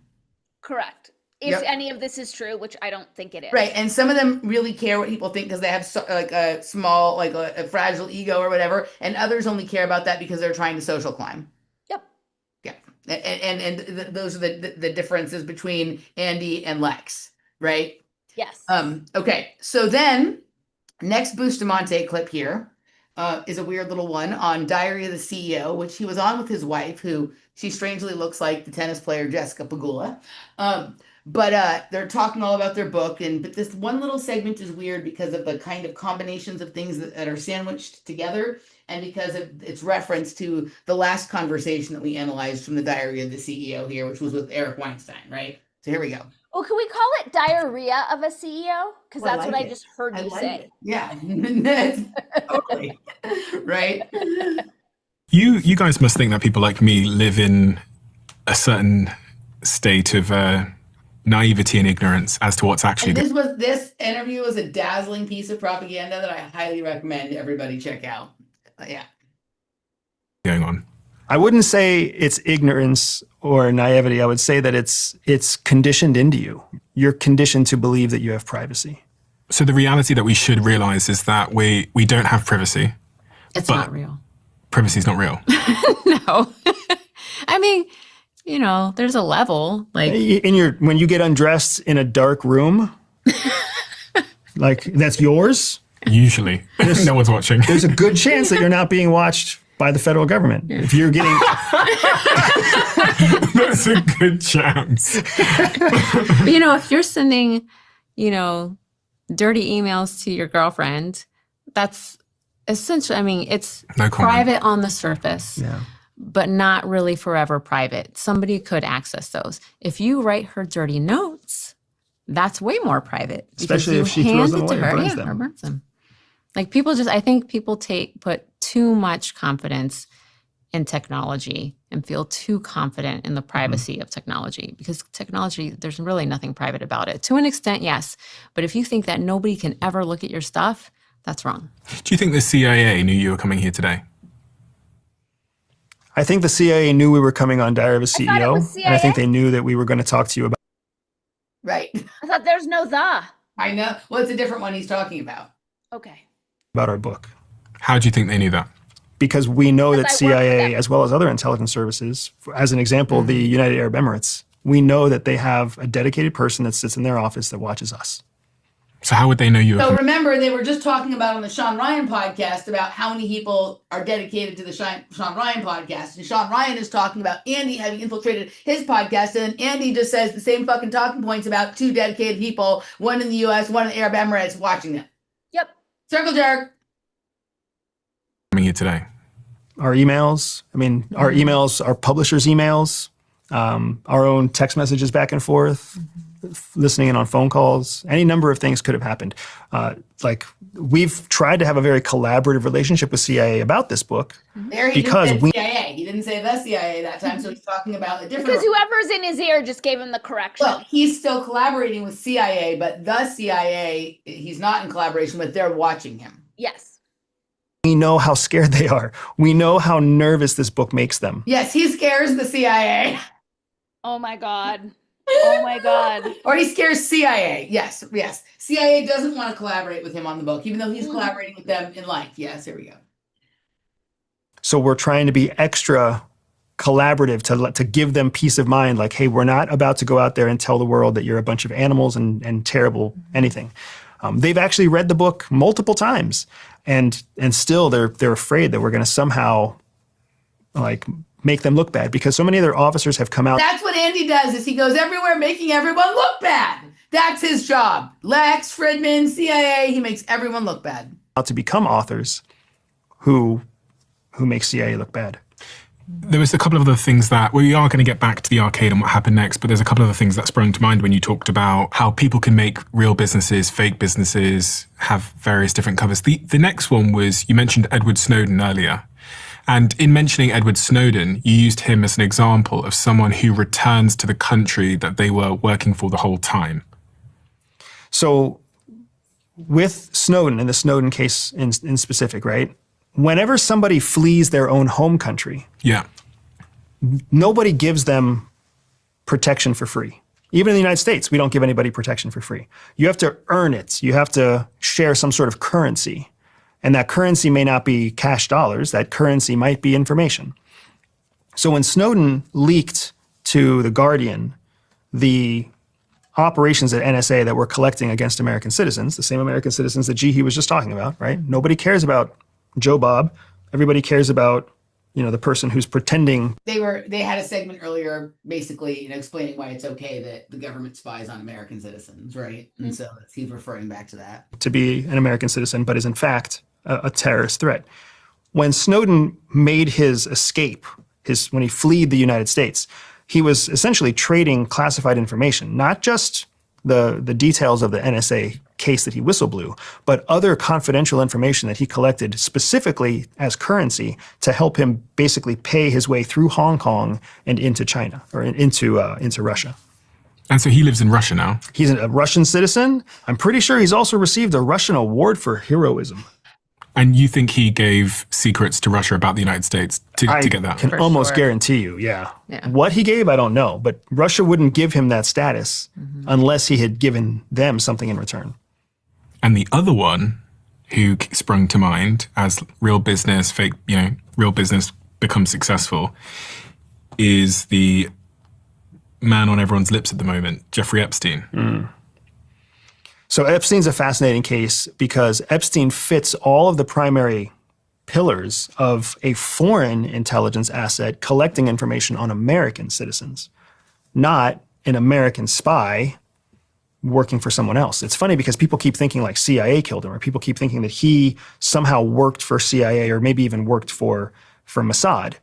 Correct. If any of this is true, which I don't think it is. Right. And some of them really care what people think because they have like a small, like a fragile ego or whatever. And others only care about that because they're trying to social climb. Yep. Yeah. And those are the differences between Andy and Lex, right? Yes. Okay. So then Next Bustamante clip here is a weird little one on Diary of the CEO, which he was on with his wife, who she strangely looks like the tennis player Jessica Pegula. But they're talking all about their book, but this one little segment is weird because of the kind of combinations of things that are sandwiched together, and because of its reference to the last conversation that we analyzed from the Diary of the CEO here, which was with Eric Weinstein, right? So here we go. Oh, can we call it diarrhea of a CEO? Because Well, I that's what like I it. just heard I you like say. it. Yeah, That's totally right. You guys must think that people like me live in a certain state of naivety and ignorance as to what's actually And this interview was a dazzling piece of propaganda that I highly recommend everybody check out. Yeah. going on. I wouldn't say it's ignorance or naivety. I would say that it's conditioned into you. You're conditioned to believe that you have privacy. So the reality that we should realize is that we don't have privacy. It's But- not real. Privacy is not real. No. I mean, there's a level. Like, When you get undressed in a dark room, like that's yours, Usually, no one's watching. there's a good chance that you're not being watched by the federal government. If you're getting That's a good chance. but, if you're sending, dirty emails to your girlfriend, that's essentially, it's No comment. private on the surface. Yeah. But not really forever private. Somebody could access those. If you write her dirty notes, that's way more private. because Especially you if she hand throws them it to away or her, burns yeah, them. or burns them. Like I think people put too much confidence in technology and feel too confident in the privacy of technology, because technology, there's really nothing private about it. To an extent, yes. But if you think that nobody can ever look at your stuff, that's wrong. Do you think the CIA knew you were coming here today? I think the CIA knew we were coming on Diary of a thought it CEO, was and I think CIA. they knew that we were going to talk to you about. Right. I thought there's no the. I know. Well, it's a different one he's talking about. Okay. Our book, How do you think they knew that? because we know that Because I work for CIA, them. as well as other intelligence services, as an example, the United Arab Emirates, we know that they have a dedicated person that sits in their office that watches us. So how would they know you were So coming? remember, they were just talking about on the Sean Ryan podcast about how many people are dedicated to the Sean Ryan podcast. And Sean Ryan is talking about Andy having infiltrated his podcast. And then Andy just says the same fucking talking points about two dedicated people, one in the US, one in the Arab Emirates, watching them. Yep. Circle jerk. Here today? Our emails, our emails, our publishers' emails, our own text messages back and forth, listening in on phone calls, any number of things could have happened. We've tried to have a very collaborative relationship with CIA about this book. There he Because just we- said CIA. He didn't say the CIA that time, so he's talking about a different. Because whoever's in his ear just gave him the correction. Well, he's still collaborating with CIA, but the CIA, he's not in collaboration with. They're watching him. Yes. We know how scared they are. We know how nervous this book makes them. Yes, he scares the CIA. Oh my God. Oh my God. Or he scares CIA. Yes, yes. CIA doesn't want to collaborate with him on the book, even though he's collaborating with them in life. Yes, here we go. So we're trying to be extra collaborative to give them peace of mind. Like, hey, we're not about to go out there and tell the world that you're a bunch of animals and terrible anything. They've actually read the book multiple times, and still they're afraid that we're going to somehow make them look bad, because so many of their officers have come out. That's what Andy does, is he goes everywhere making everyone look bad. That's his job. Lex, Fridman, CIA, he makes everyone look bad. To become authors who make CIA look bad. There was a couple of other things that we are going to get back to the arcade and what happened next, but there's a couple of other things that sprung to mind when you talked about how people can make real businesses, fake businesses, have various different covers. The next one was, you mentioned Edward Snowden earlier. And in mentioning Edward Snowden, you used him as an example of someone who returns to the country that they were working for the whole time. So with Snowden, in the Snowden case in specific, right? Whenever somebody flees their own home country, Yeah. nobody gives them protection for free. Even in the United States, we don't give anybody protection for free. You have to earn it. You have to share some sort of currency. And that currency may not be cash dollars. That currency might be information. So when Snowden leaked to The Guardian the operations at NSA that were collecting against American citizens, the same American citizens that Jihi was just talking about, right? Nobody cares about Joe Bob. Everybody cares about, the person who's pretending. They had a segment earlier, basically, explaining why it's okay that the government spies on American citizens, right? And so he's referring back to that. To be an American citizen, but is in fact a terrorist threat. When Snowden made his escape, when he fled the United States, he was essentially trading classified information, not just the details of the NSA case that he whistleblew, but other confidential information that he collected specifically as currency to help him basically pay his way through Hong Kong and into China, or into Russia. And so he lives in Russia now. He's a Russian citizen. I'm pretty sure he's also received a Russian award for heroism. And you think he gave secrets to Russia about the United States to get that? I can almost guarantee you, yeah. What he gave, I don't know. But Russia wouldn't give him that status unless he had given them something in return. And the other one who sprung to mind as real business, real business becomes successful is the man on everyone's lips at the moment, Jeffrey Epstein. So Epstein's a fascinating case because Epstein fits all of the primary pillars of a foreign intelligence asset collecting information on American citizens, not an American spy working for someone else. It's funny because people keep thinking like CIA killed him, or people keep thinking that he somehow worked for CIA or maybe even worked for Mossad.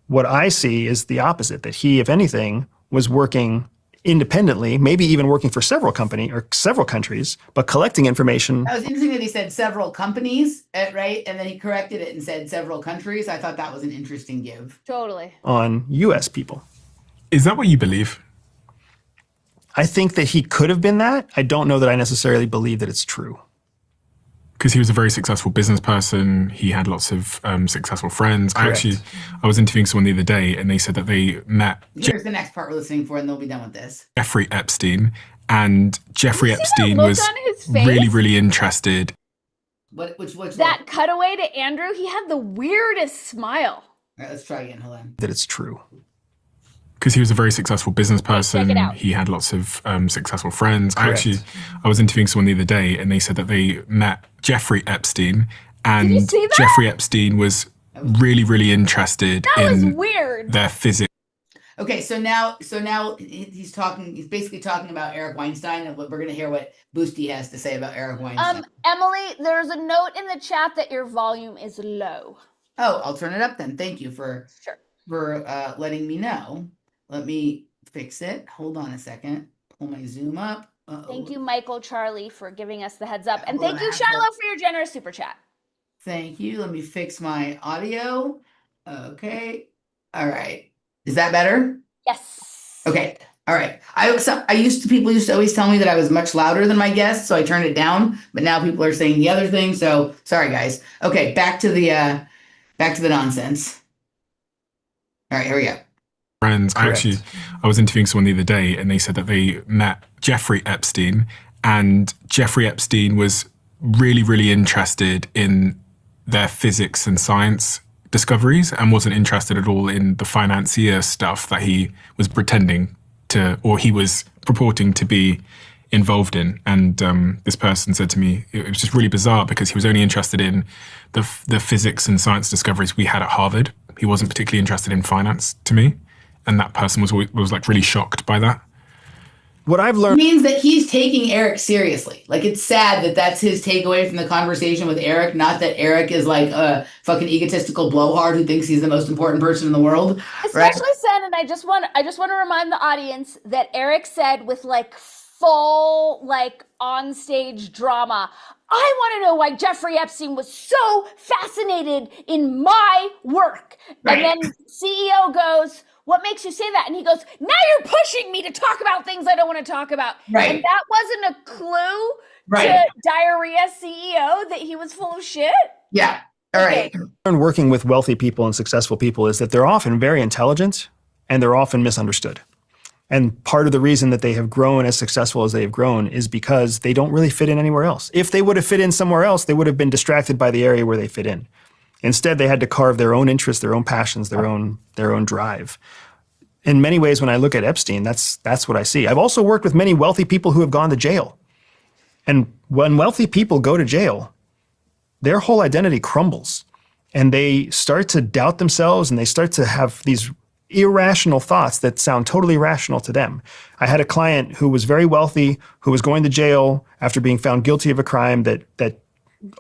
What I see is the opposite, that he, if anything, was working independently, maybe even working for several countries, but collecting information. That was interesting that he said several companies, right? And then he corrected it and said several countries. I thought that was an interesting give. Totally. On U.S. people. Is that what you believe? I think that he could have been that. I don't know that I necessarily believe that it's true. Because he was a very successful business person. He had lots of successful friends. Correct. I was interviewing someone the other day and they said that they met Here's the next part we're listening for, and they'll be done with this. Jeffrey Epstein. And Jeffrey Epstein look was on his face? really, really interested. Which That cutaway to Andrew, he had the weirdest smile. All right, let's try again. Hold on. That it's true. Because he was a very successful business person. it out. He had lots of successful friends. Correct. I was interviewing someone the other day and they said that they met Jeffrey Epstein. And Did you see that? Jeffrey Epstein was really, really interested That was in weird. their physics. Okay, so now he's basically talking about Eric Weinstein, and we're going to hear what Boosty has to say about Eric Weinstein. Emily, there's a note in the chat that your volume is low. Oh, I'll turn it up then. Thank you for Sure. letting me know. Let me fix it. Hold on a second. Pull my Zoom up. Thank you, Michael Charlie, for giving us the heads up. And Hold thank on, you, I have Shiloh, for your generous super chat. Thank you. Let me fix my audio. Okay. All right. Is that better? Yes. Okay. All right. People used to always tell me that I was much louder than my guests, so I turned it down. But now people are saying the other thing. So sorry, guys. Okay, back to the nonsense. All right, here we go. Friends. Correct. I was interviewing someone the other day and they said that they met Jeffrey Epstein. And Jeffrey Epstein was really, really interested in their physics and science discoveries and wasn't interested at all in the financier stuff that he was pretending to, or he was purporting to be involved in. And this person said to me, it was just really bizarre because he was only interested in the physics and science discoveries we had at Harvard. He wasn't particularly interested in finance to me. And that person was like really shocked by that. What I've It learned means that he's taking Eric seriously. Like, it's sad that that's his takeaway from the conversation with Eric. Not that Eric is like a fucking egotistical blowhard who thinks he's the most important person in the world. Right? Especially said, and I just want to remind the audience that Eric said with like full like on stage drama, I want to know why Jeffrey Epstein was so fascinated in my work. Right. And then CEO goes, what makes you say that? And he goes, now you're pushing me to talk about things I don't want to talk about. Right. And that wasn't a clue Right. to Diarrhea CEO that he was full of shit. Yeah. All right. working with wealthy people and successful people is that they're often very intelligent and they're often misunderstood. And part of the reason that they have grown as successful as they have grown is because they don't really fit in anywhere else. If they would have fit in somewhere else, they would have been distracted by the area where they fit in. Instead, they had to carve their own interests, their own passions, their own drive. in many ways, when I look at Epstein, that's what I see. I've also worked with many wealthy people who have gone to jail. And when wealthy people go to jail, their whole identity crumbles and they start to doubt themselves and they start to have these irrational thoughts that sound totally rational to them. I had a client who was very wealthy, who was going to jail after being found guilty of a crime that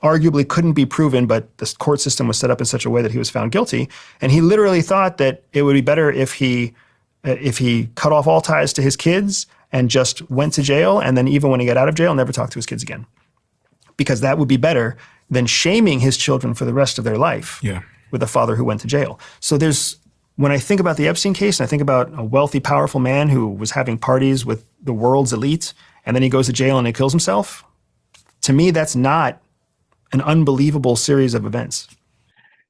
arguably couldn't be proven, but the court system was set up in such a way that he was found guilty. And he literally thought that it would be better if he cut off all ties to his kids and just went to jail, and then even when he got out of jail, never talked to his kids again. Because that would be better than shaming his children for the rest of their life with a father who went to jail. So when I think about the Epstein case, and I think about a wealthy, powerful man who was having parties with the world's elite, and then he goes to jail and he kills himself, to me, that's not an unbelievable series of events.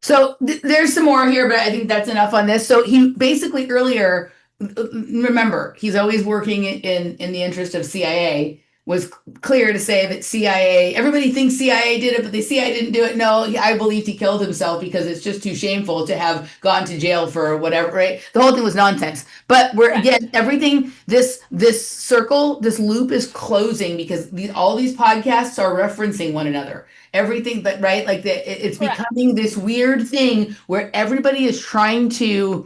So there's some more here, but I think that's enough on this. So he basically earlier, remember, he's always working in the interest of CIA, was clear to say that CIA, everybody thinks CIA did it, but the CIA didn't do it. No, I believed he killed himself because it's just too shameful to have gone to jail for whatever, right? The whole thing was nonsense. But again, everything, this circle, this loop is closing because all these podcasts are referencing one another. Everything, but right, like it's becoming this weird thing where everybody is trying to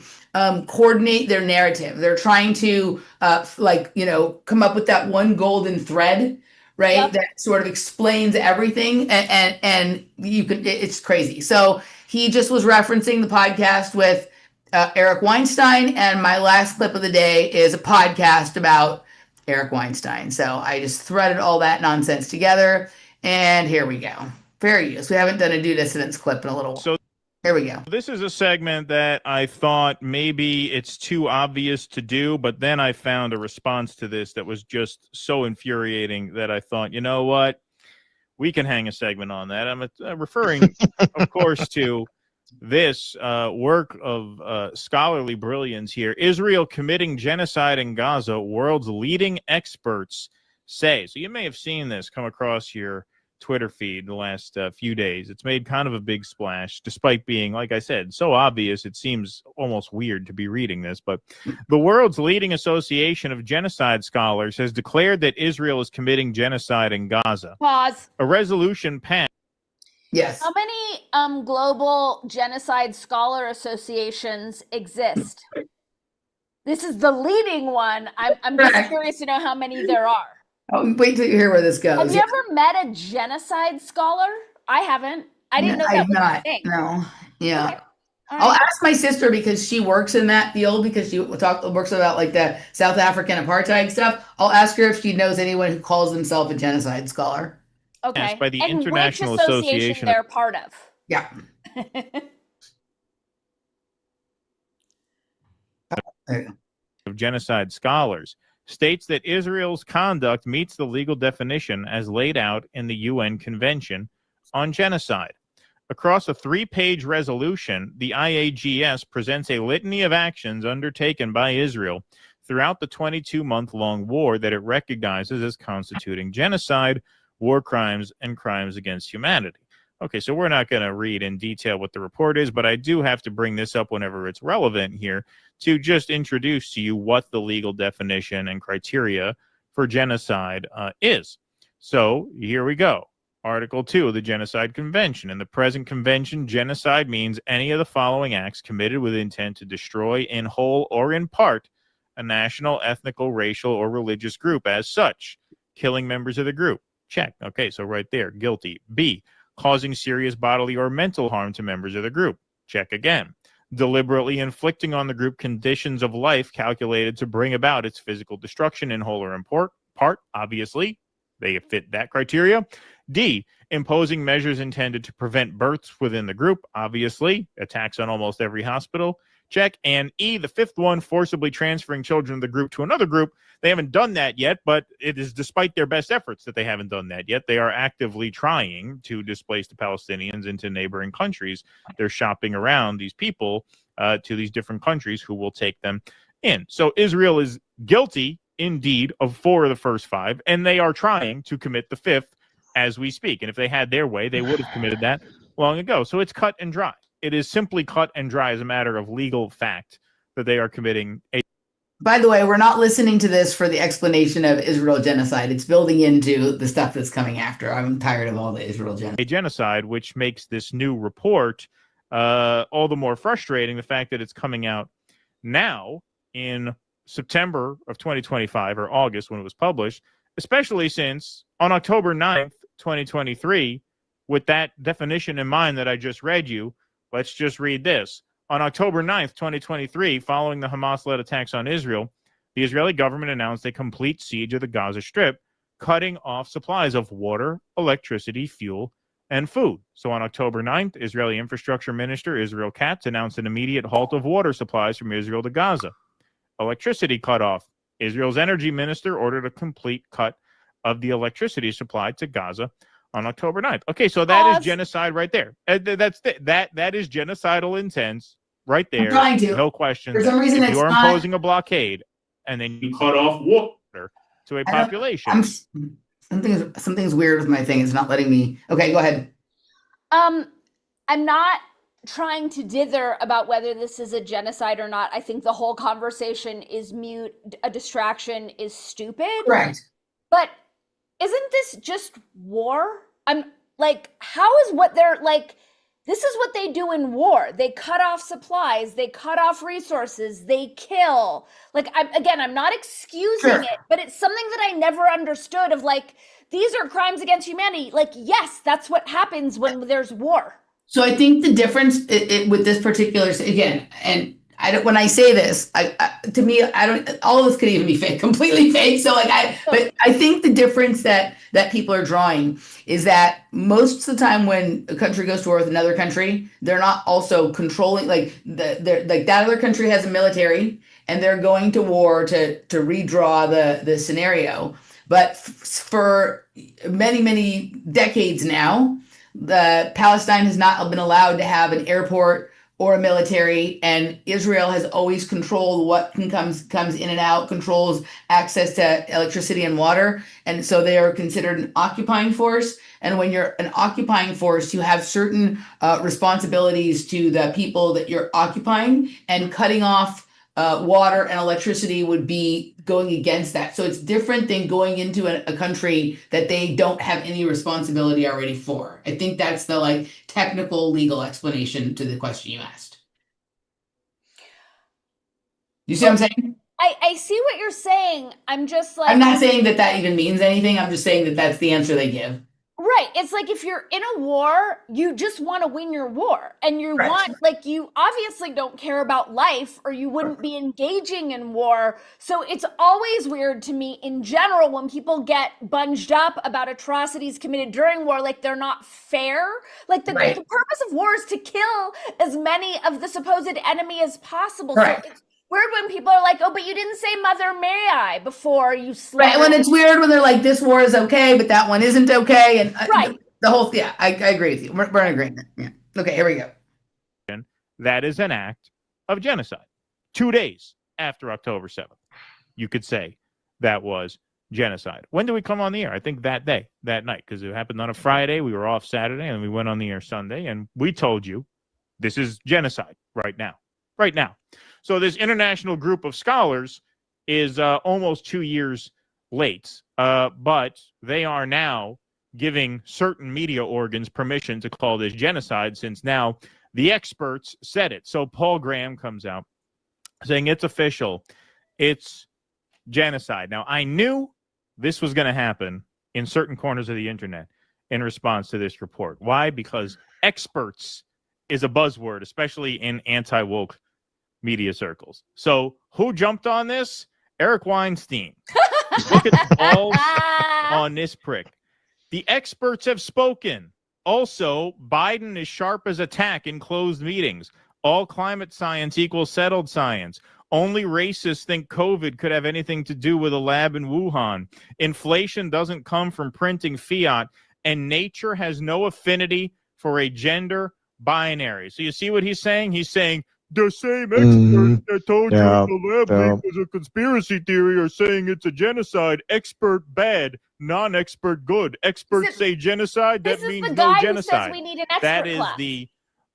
coordinate their narrative. They're trying to come up with that one golden thread, right? That sort of explains everything, and you can. It's crazy. So he just was referencing the podcast with Eric Weinstein, and my last clip of the day is a podcast about Eric Weinstein. So I just threaded all that nonsense together. And here we go. Fair use. We haven't done a due dissidence clip in a little while. So here we go. This is a segment that I thought maybe it's too obvious to do, but then I found a response to this that was just so infuriating that I thought, you know what? We can hang a segment on that. I'm referring, of course, to this work of scholarly brilliance here. Israel committing genocide in Gaza, world's leading experts say. So you may have seen this come across your Twitter feed the last few days. It's made kind of a big splash, despite being, like I said, so obvious it seems almost weird to be reading this. But the world's leading association of genocide scholars has declared that Israel is committing genocide in Gaza. Pause. A resolution passed. Yes. How many global genocide scholar associations exist? This is the leading one. I'm just curious to know how many there are. Oh, wait till you hear where this goes. Have you ever met a genocide scholar? I haven't. I didn't know that was a thing. No. Yeah. Okay. I'll ask my sister because she works in that field, because she works about like the South African apartheid stuff. I'll ask her if she knows anyone who calls themselves a genocide scholar. Okay. By the and International which association they're part of. Yeah. of genocide scholars states that Israel's conduct meets the legal definition as laid out in the UN Convention on Genocide. Across a 3-page resolution, the IAGS presents a litany of actions undertaken by Israel throughout the 22-month-long war that it recognizes as constituting genocide, war crimes, and crimes against humanity. Okay, so we're not going to read in detail what the report is, but I do have to bring this up whenever it's relevant here to just introduce to you what the legal definition and criteria for genocide is. So here we go. Article 2 of the Genocide Convention. In the present convention, genocide means any of the following acts committed with intent to destroy in whole or in part a national, ethnical, racial, or religious group as such. Killing members of the group. Check. Okay, so right there, guilty. B, causing serious bodily or mental harm to members of the group. Check again. Deliberately inflicting on the group conditions of life calculated to bring about its physical destruction in whole or in part. Obviously, they fit that criteria. D, imposing measures intended to prevent births within the group. Obviously, attacks on almost every hospital. Check. And E, the fifth one, forcibly transferring children of the group to another group. They haven't done that yet, but it is despite their best efforts that they haven't done that yet. They are actively trying to displace the Palestinians into neighboring countries. They're shopping around these people to these different countries who will take them in. So Israel is guilty, indeed, of 4 of the first 5, and they are trying to commit the 5th as we speak. And if they had their way, they would have committed that long ago. So it's cut and dry. It is simply cut and dry as a matter of legal fact that they are committing a By the way, we're not listening to this for the explanation of Israel genocide. It's building into the stuff that's coming after. I'm tired of all the Israel genocide. A genocide, which makes this new report all the more frustrating. The fact that it's coming out now in September of 2025 or August when it was published, especially since on October 9th, 2023, with that definition in mind that I just read you, let's just read this. On October 9th, 2023, following the Hamas-led attacks on Israel, the Israeli government announced a complete siege of the Gaza Strip, cutting off supplies of water, electricity, fuel, and food. So on October 9th, Israeli Infrastructure Minister Israel Katz announced an immediate halt of water supplies from Israel to Gaza. Electricity cut off. Israel's energy minister ordered a complete cut of the electricity supply to Gaza on October 9th. Okay, so that is genocide right there. That is genocidal intent right there. I'm trying to. No question. For some reason, if it's you're not. imposing a blockade and then you cut off water to a population. Something's weird with my thing. It's not letting me. Okay, go ahead. I'm not trying to dither about whether this is a genocide or not. I think the whole conversation is mute. A distraction is stupid. Right. But isn't this just war? I'm like, how is what they're like? This is what they do in war. They cut off supplies. They cut off resources. They kill. Like, I'm not excusing it, but it's something that I never understood of like, these are crimes against humanity. Like, yes, that's what happens when there's war. So I think the difference with this particular, again, and I don't, when I say this, to me, I don't, all of this could even be fake, completely fake. So but I think the difference that people are drawing is that most of the time when a country goes to war with another country, they're not also controlling, like like that other country has a military and they're going to war to redraw the scenario. But for many, many decades now, the Palestine has not been allowed to have an airport or a military, and Israel has always controlled what comes in and out, controls access to electricity and water, and so they are considered an occupying force. And when you're an occupying force, you have certain responsibilities to the people that you're occupying, and cutting off water and electricity would be going against that. So it's different than going into a country that they don't have any responsibility already for. I think that's the like technical legal explanation to the question you asked. You see what I'm saying? I see what you're saying. I'm just like, I'm not saying that even means anything. I'm just saying that that's the answer they give. Right. It's like if you're in a war, you just want to win your war. And you want, like, you obviously don't care about life or you wouldn't be engaging in war. So it's always weird to me in general when people get bunged up about atrocities committed during war, like they're not fair. Like the purpose of war is to kill as many of the supposed enemy as possible. Right. So it's weird when people are like, oh, but you didn't say Mother May I before you slaughtered. Right, when it's weird when they're like, this war is okay, but that one isn't okay. And the whole, I agree with you. We're in agreement. Yeah. Okay, here we go. That is an act of genocide. 2 days after October 7th, you could say that was genocide. When do we come on the air? I think that day, that night, because it happened on a Friday. We were off Saturday, and we went on the air Sunday, and we told you this is genocide right now. Right now. So this international group of scholars is almost 2 years late, but they are now giving certain media organs permission to call this genocide since now the experts said it. So Paul Graham comes out saying it's official, it's genocide. Now, I knew this was going to happen in certain corners of the internet in response to this report. Why? Because experts is a buzzword, especially in anti-woke media circles. So who jumped on this? Eric Weinstein. Look at the balls on this prick. The experts have spoken. Also, Biden is sharp as a tack in closed meetings. All climate science equals settled science. Only racists think COVID could have anything to do with a lab in Wuhan. Inflation doesn't come from printing fiat, and nature has no affinity for a gender binary. So you see what he's saying? He's saying, the same experts that told you the lab leak was a conspiracy theory are saying it's a genocide. Expert bad, non-expert good. Experts say genocide, that means no genocide. We need an expert that is class. the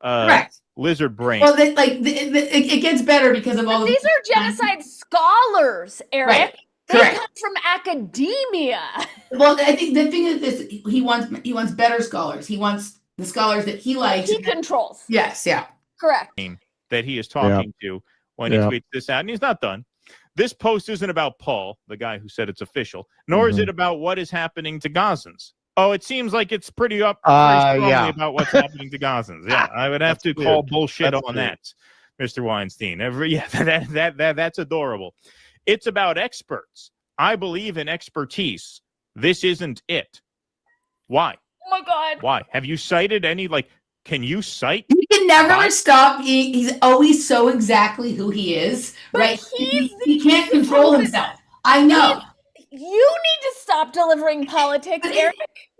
Correct. lizard brain. Well, it gets better because of all But these are genocide scholars, Eric. Right. They Correct. come from academia. Well, I think the thing is this: he wants better scholars. He wants the scholars that he likes. He controls. Yes, yeah. Correct. That he is talking to when he tweets this out, and he's not done. This post isn't about Paul, the guy who said it's official, nor is it about what is happening to Gazans. Oh, it seems like it's pretty very strongly about what's happening to Gazans. Yeah, I would have to call bullshit on that, Mr. Weinstein. That's adorable. It's about experts. I believe in expertise. This isn't it. Why? Oh my God. Why? Have you cited any, can you cite? He can never stop being, he's always so exactly who he is, But right? he's He can't control himself. I know. You need to stop delivering politics, Eric.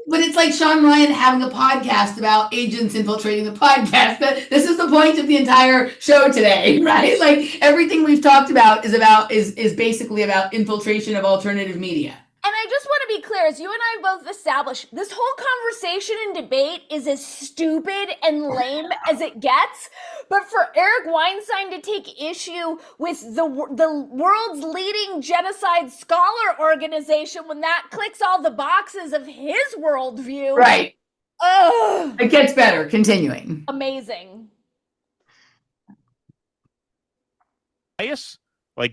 But it's like Sean Ryan having a podcast about agents infiltrating the podcast. This is the point of the entire show today, right? Like everything we've talked about is basically about infiltration of alternative media. And I just want to be clear, as you and I both established, this whole conversation and debate is as stupid and lame as it gets. But for Eric Weinstein to take issue with the world's leading genocide scholar organization when that clicks all the boxes of his worldview. Right. Ugh. It gets better. Continuing. Amazing. Bias?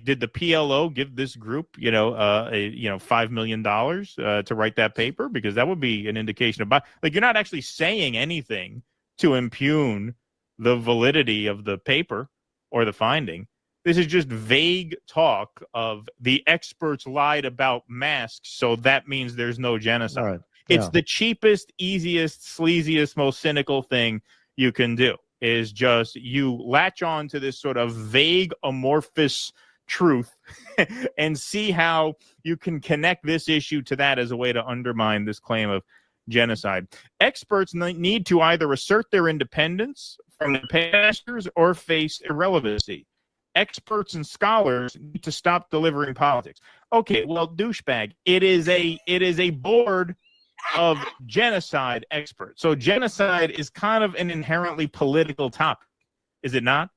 Did the PLO give this group, $5 million to write that paper? Because that would be an indication of, you're not actually saying anything to impugn the validity of the paper or the finding. This is just vague talk of the experts lied about masks, so that means there's no genocide. Right. It's the cheapest, easiest, sleaziest, most cynical thing you can do, is just you latch on to this sort of vague, amorphous truth and see how you can connect this issue to that as a way to undermine this claim of genocide. Experts need to either assert their independence from the pastors or face irrelevancy. Experts and scholars need to stop delivering politics. Okay, well, douchebag, it is a board of genocide experts. So genocide is kind of an inherently political topic, is it not?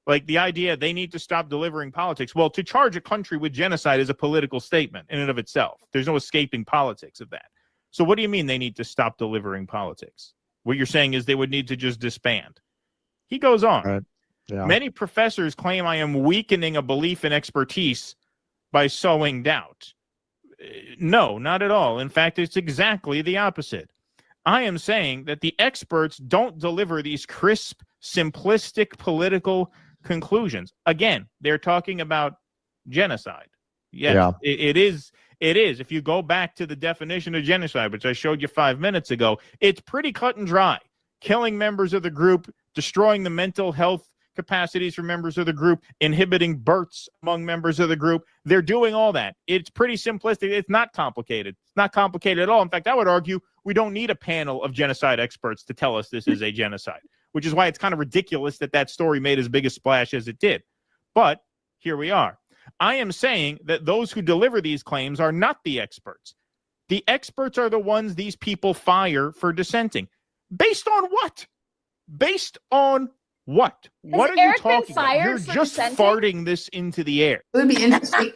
The idea they need to stop delivering politics. Well, to charge a country with genocide is a political statement in and of itself. There's no escaping politics of that. So what do you mean they need to stop delivering politics? What you're saying is they would need to just disband. He goes on. Right. Yeah. Many professors claim I am weakening a belief in expertise by sowing doubt. No, not at all. In fact, it's exactly the opposite. I am saying that the experts don't deliver these crisp, simplistic political conclusions. Again, they're talking about genocide. Yes, Yeah. It is. If you go back to the definition of genocide, which I showed you 5 minutes ago, it's pretty cut and dry. Killing members of the group, destroying the mental health capacities for members of the group, inhibiting births among members of the group. They're doing all that. It's pretty simplistic. It's not complicated. It's not complicated at all. In fact, I would argue we don't need a panel of genocide experts to tell us this is a genocide, which is why it's kind of ridiculous that story made as big a splash as it did. But here we are. I am saying that those who deliver these claims are not the experts. The experts are the ones these people fire for dissenting. Based on what? Based on what? What are you Eric been talking about? fired You're for just dissenting? farting this into the air. It would be interesting.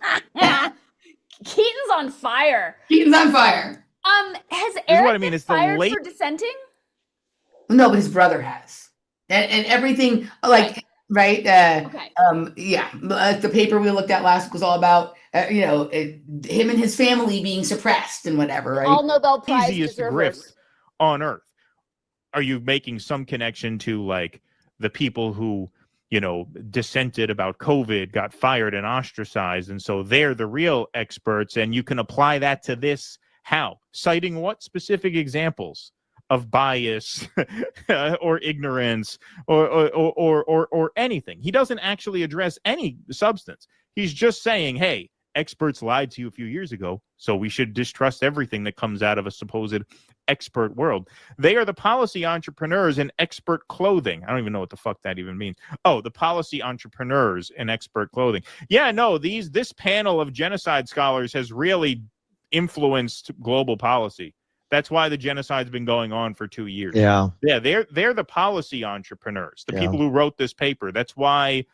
Keaton's on fire. He's on fire. Has is Eric what I mean, been it's the fired late- for dissenting? No, but his brother has. And everything, right? Okay. The paper we looked at last week was all about, him and his family being suppressed and whatever, right? All Nobel Prize Easiest deservers. grift on earth. Are you making some connection to the people who, dissented about COVID, got fired and ostracized, and so they're the real experts, and you can apply that to this? How? Citing what specific examples of bias or ignorance or anything? He doesn't actually address any substance. He's just saying, hey, experts lied to you a few years ago, so we should distrust everything that comes out of a supposed expert world. They are the policy entrepreneurs in expert clothing. I don't even know what the fuck that even means. Oh, the policy entrepreneurs in expert clothing. Yeah, no, this panel of genocide scholars has really influenced global policy. That's why the genocide's been going on for 2 years. Yeah. Yeah, they're the policy entrepreneurs, the Yeah. people who wrote this paper. That's why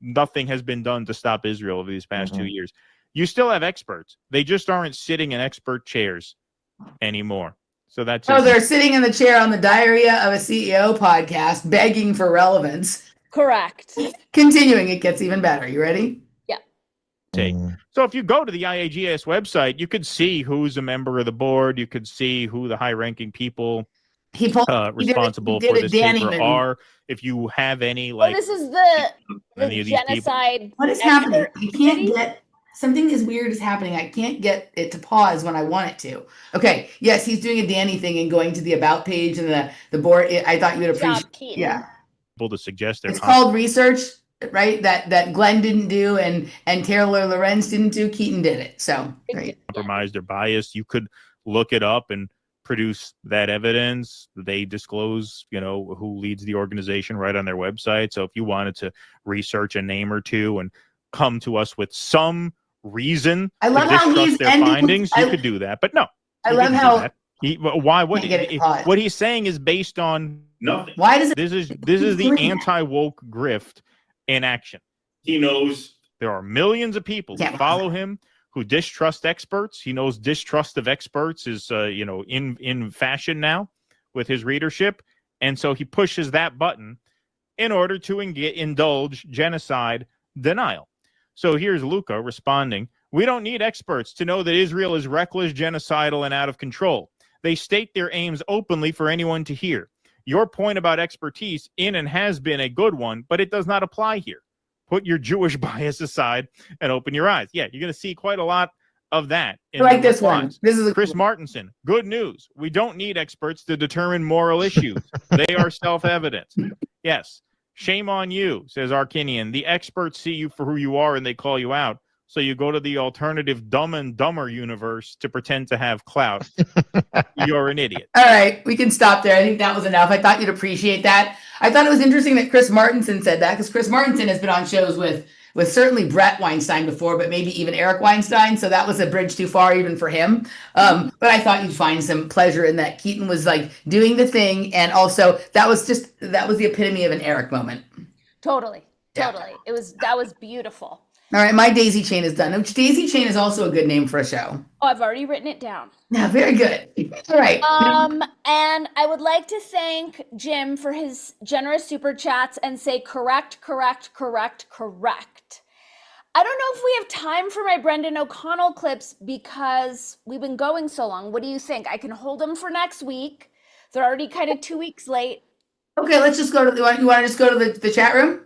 nothing has been done to stop Israel over these past 2 years. You still have experts. They just aren't sitting in expert chairs anymore. So that's Oh, they're sitting in the chair on the Diarrhea of a CEO podcast, begging for relevance. Correct. Continuing, it gets even better. You ready? take. So if you go to the IAGS website, you could see who's a member of the board. You could see who the high-ranking people responsible for this paper are. If you have any, like, this is the any of these genocide. people. What is happening? I can't get something is weird is happening. I can't get it to pause when I want it to. Okay. Yes, he's doing a Dani thing and going to the about page and the board. I thought you would appreciate. Yeah. People to suggest it's called research, right? That Glenn didn't do and Taylor Lorenz didn't do. Keaton did it. So great. Compromised or biased. You could look it up and produce that evidence. They disclose, who leads the organization right on their website. So if you wanted to research a name or two and come to us with some reason I love to how distrust he's their ending findings, you could do that. But no, I love how what he's saying is based on nothing. Why does this is the anti-woke grift in action. He knows there are millions of people who follow him who distrust experts. He knows distrust of experts is in fashion now with his readership, and so he pushes that button in order to indulge genocide denial. So here's Luca responding. We don't need experts to know that Israel is reckless, genocidal, and out of control. They state their aims openly for anyone to hear. Your point about expertise has been a good one, but it does not apply here. Put your Jewish bias aside and open your eyes. Yeah, you're going to see quite a lot of that. Like this one. This is Chris Martinson. Good news. We don't need experts to determine moral issues. They are self-evident. Yes. Shame on you, says Arkinian. The experts see you for who you are and they call you out. So you go to the alternative Dumb and Dumber universe to pretend to have clout. You're an idiot. All right, we can stop there. I think that was enough. I thought you'd appreciate that. I thought it was interesting that Chris Martinson said that because Chris Martinson has been on shows with certainly Brett Weinstein before, but maybe even Eric Weinstein. So that was a bridge too far even for him. But I thought you'd find some pleasure in that. Keaton was like doing the thing. And also that was the epitome of an Eric moment. Totally. That was beautiful. All right, my daisy chain is done. Which daisy chain is also a good name for a show. Oh, I've already written it down. Yeah, very good. All right. And I would like to thank Jim for his generous super chats and say correct. I don't know if we have time for my Brendan O'Connell clips because we've been going so long. What do you think? I can hold them for next week. They're already kind of 2 weeks late. Okay, let's just go to you want to just go to the chat room?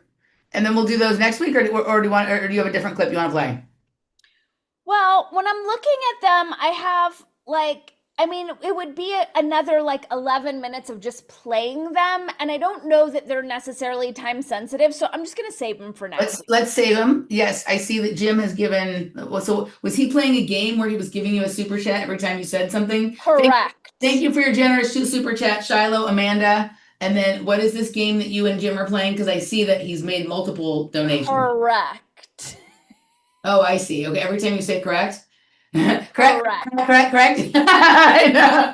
And then we'll do those next week, or do you have a different clip you want to play? Well, when I'm looking at them, I have it would be another 11 minutes of just playing them, and I don't know that they're necessarily time sensitive, so I'm just going to save them for next week. Let's save them. Yes, I see that Jim has given. So was he playing a game where he was giving you a super chat every time you said something? Correct. Thank you for your generous super chat, Shiloh, Amanda. And then what is this game that you and Jim are playing? Because I see that he's made multiple donations. Correct. Oh, I see. Okay, every time you say correct. correct. I know.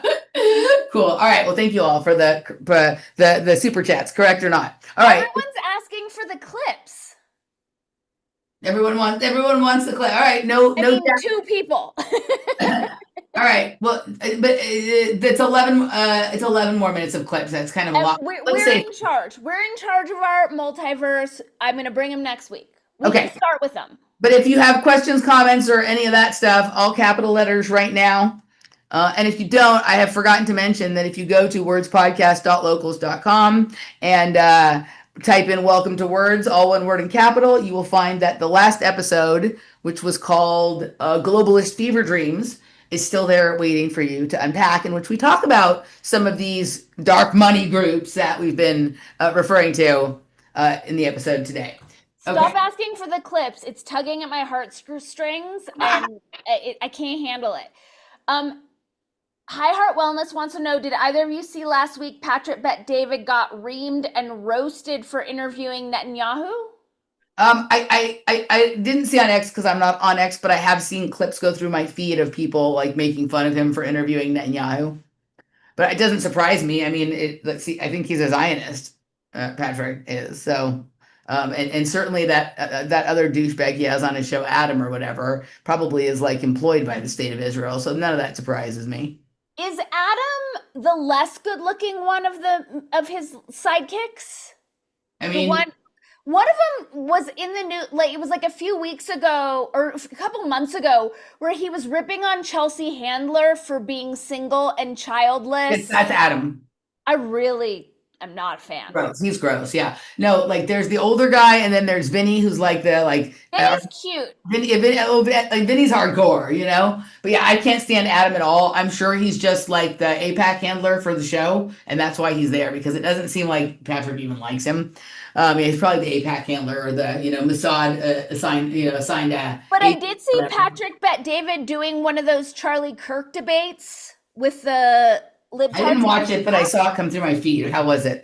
Cool. All right. Well, thank you all for the super chats. Correct or not? All right. Everyone's asking for the clips. Everyone wants the clip. All right. No. 2 people. All right. Well, but it's 11. It's 11 more minutes of clips. That's kind of a lot. We're in charge. We're in charge of our multiverse. I'm going to bring them next week. We can start with them. But if you have questions, comments, or any of that stuff, all capital letters right now. And if you don't, I have forgotten to mention that if you go to wordspodcast.locals.com and type in "Welcome to Words," all one word in capital, you will find that the last episode, which was called "Globalist Fever Dreams," is still there waiting for you to unpack, in which we talk about some of these dark money groups that we've been referring to in the episot today. Stop asking for the clips. It's tugging at my heartstrings, and I can't handle it. High Heart Wellness wants to know, did either of you see last week Patrick Bet David got reamed and roasted for interviewing Netanyahu? I didn't see on X because I'm not on X, but I have seen clips go through my feed of people making fun of him for interviewing Netanyahu. but it doesn't surprise me. I mean, let's see. I think he's a Zionist. Patrick is so. And certainly that other douchebag he has on his show, Adam or whatever, probably is like employed by the state of Israel. So none of that surprises me. Is Adam the less good-looking one of his sidekicks? I The mean, one of them was in the news, like it was like a few weeks ago or a couple months ago, where he was ripping on Chelsea Handler for being single and childless. that's Adam. I really am not a fan. Gross. He's gross. Yeah. No, like there's the older guy, and then there's Vinny, who's like the like. Vinny's cute. Vinny's hardcore, you know. But yeah, I can't stand Adam at all. I'm sure he's just like the APAC handler for the show, and that's why he's there, because it doesn't seem like Patrick even likes him. Yeah, he's probably the APAC handler or the Mossad assigned. But I did see Patrick Bet David doing one of those Charlie Kirk debates with the libtards. I didn't watch it, but I saw it come through my feed. How was it?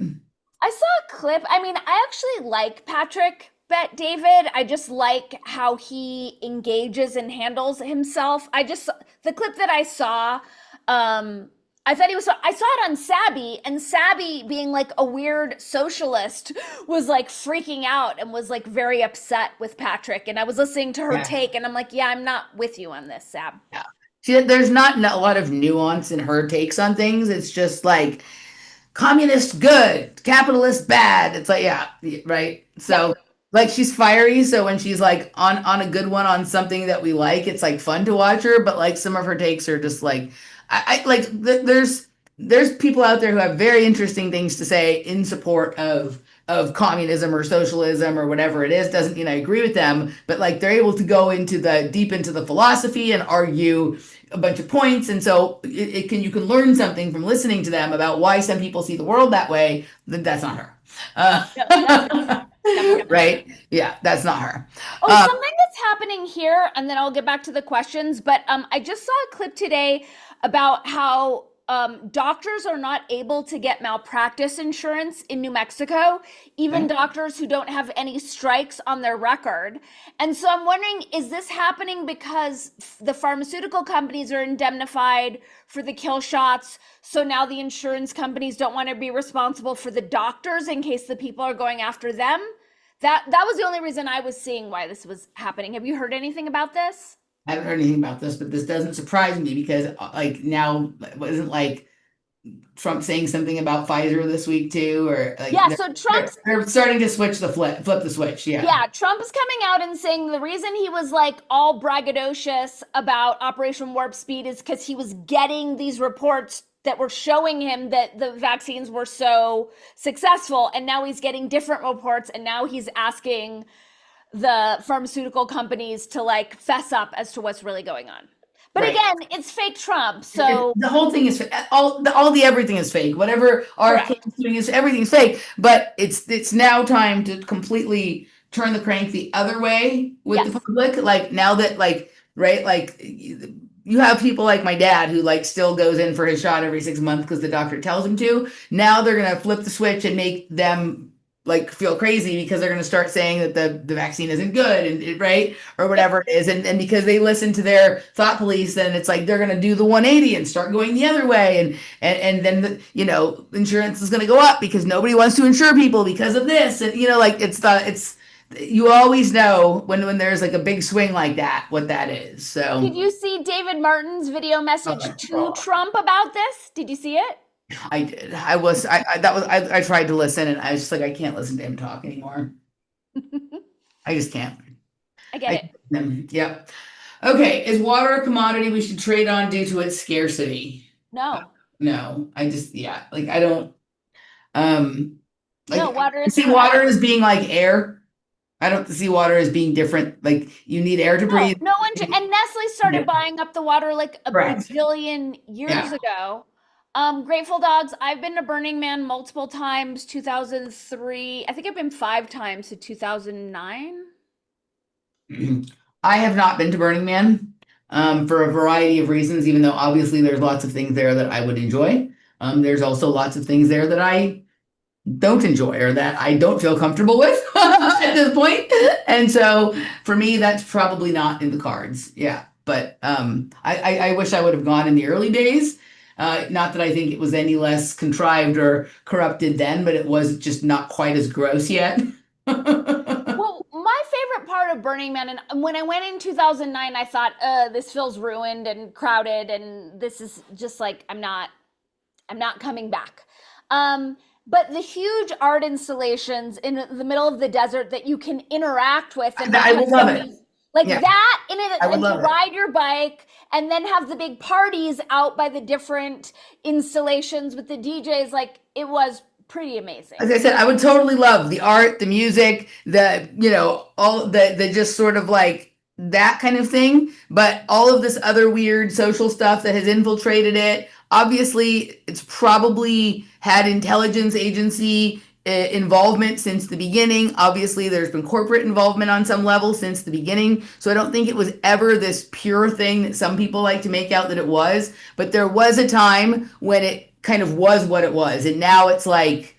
I saw a clip. I mean, I actually like Patrick Bet David. I just like how he engages and handles himself. The clip that I saw, I saw it on Sabby, and Sabby, being like a weird socialist, was like freaking out and was like very upset with Patrick. And I was listening to her take, and I'm like, yeah, I'm not with you on this, Sab. Yeah. See, there's not a lot of nuance in her takes on things. It's just like communist good, capitalist bad. It's like, yeah, right. So like she's fiery. So when she's like on a good one on something that we like, it's like fun to watch her. But like some of her takes are just like, there's people out there who have very interesting things to say in support of communism or socialism or whatever it is. Doesn't I agree with them, but like they're able to go deep into the philosophy and argue a bunch of points, and so you can learn something from listening to them about why some people see the world that way. That's not her. Right? Yeah, that's not her. Something that's happening here, and then I'll get back to the questions, but I just saw a clip today about how doctors are not able to get malpractice insurance in New Mexico, even doctors who don't have any strikes on their record. And so I'm wondering, is this happening because the pharmaceutical companies are indemnified for the kill shots, so now the insurance companies don't want to be responsible for the doctors in case the people are going after them? That was the only reason I was seeing why this was happening. Have you heard anything about this? I haven't heard anything about this, but this doesn't surprise me because like now wasn't like Trump saying something about Pfizer this week too, or like so Trump's they're starting to flip the switch. Yeah, Trump's coming out and saying the reason he was like all braggadocious about Operation Warp Speed is because he was getting these reports that were showing him that the vaccines were so successful, and now he's getting different reports, and now he's asking the pharmaceutical companies to like fess up as to what's really going on. But again, it's fake Trump. So the whole thing is all the everything is fake. Whatever our doing is everything's fake. But it's now time to completely turn the crank the other way with the public. Like now that you have people like my dad who like still goes in for his shot every 6 months because the doctor tells him to. Now they're gonna flip the switch and make them like feel crazy because they're going to start saying that the vaccine isn't good and or whatever it is, and because they listen to their thought police, then it's like they're going to do the 180 and start going the other way, and then insurance is going to go up because nobody wants to insure people because of this, and you always know when there's like a big swing like that what that is. So did you see David Martin's video message to Trump about this? Did you see it? I did. I tried to listen, and I was just like, I can't listen to him talk anymore. I just can't. I get it. Yep. Okay. Is water a commodity we should trade on due to its scarcity? No. No. I just I don't. No, water is. See water as being like air. I don't see water as being different. Like you need air to breathe. No one. And Nestle started buying up the water like a bajillion years ago. Grateful Dogs, I've been to Burning Man multiple times, 2003. I think I've been 5 times to 2009. I have not been to Burning Man for a variety of reasons, even though obviously there's lots of things there that I would enjoy. There's also lots of things there that I don't enjoy or that I don't feel comfortable with at this point. And so for me, that's probably not in the cards. Yeah. But I wish I would have gone in the early days. Not that I think it was any less contrived or corrupted then, but it was just not quite as gross yet. Well, my favorite part of Burning Man, and when I went in 2009, I thought, this feels ruined and crowded, and this is just like, I'm not coming back. But the huge art installations in the middle of the desert that you can interact with, and I would love it. Like Yeah. that in it, I would and to love it. ride your bike, and then have the big parties out by the different installations with the DJs. Like, it was pretty amazing. As I said, I would totally love the art, the music, all the just sort of like that kind of thing. But all of this other weird social stuff that has infiltrated it, obviously, it's probably had intelligence agency involvement since the beginning. Obviously, there's been corporate involvement on some level since the beginning. So I don't think it was ever this pure thing that some people like to make out that it was. But there was a time when it kind of was what it was, and now it's like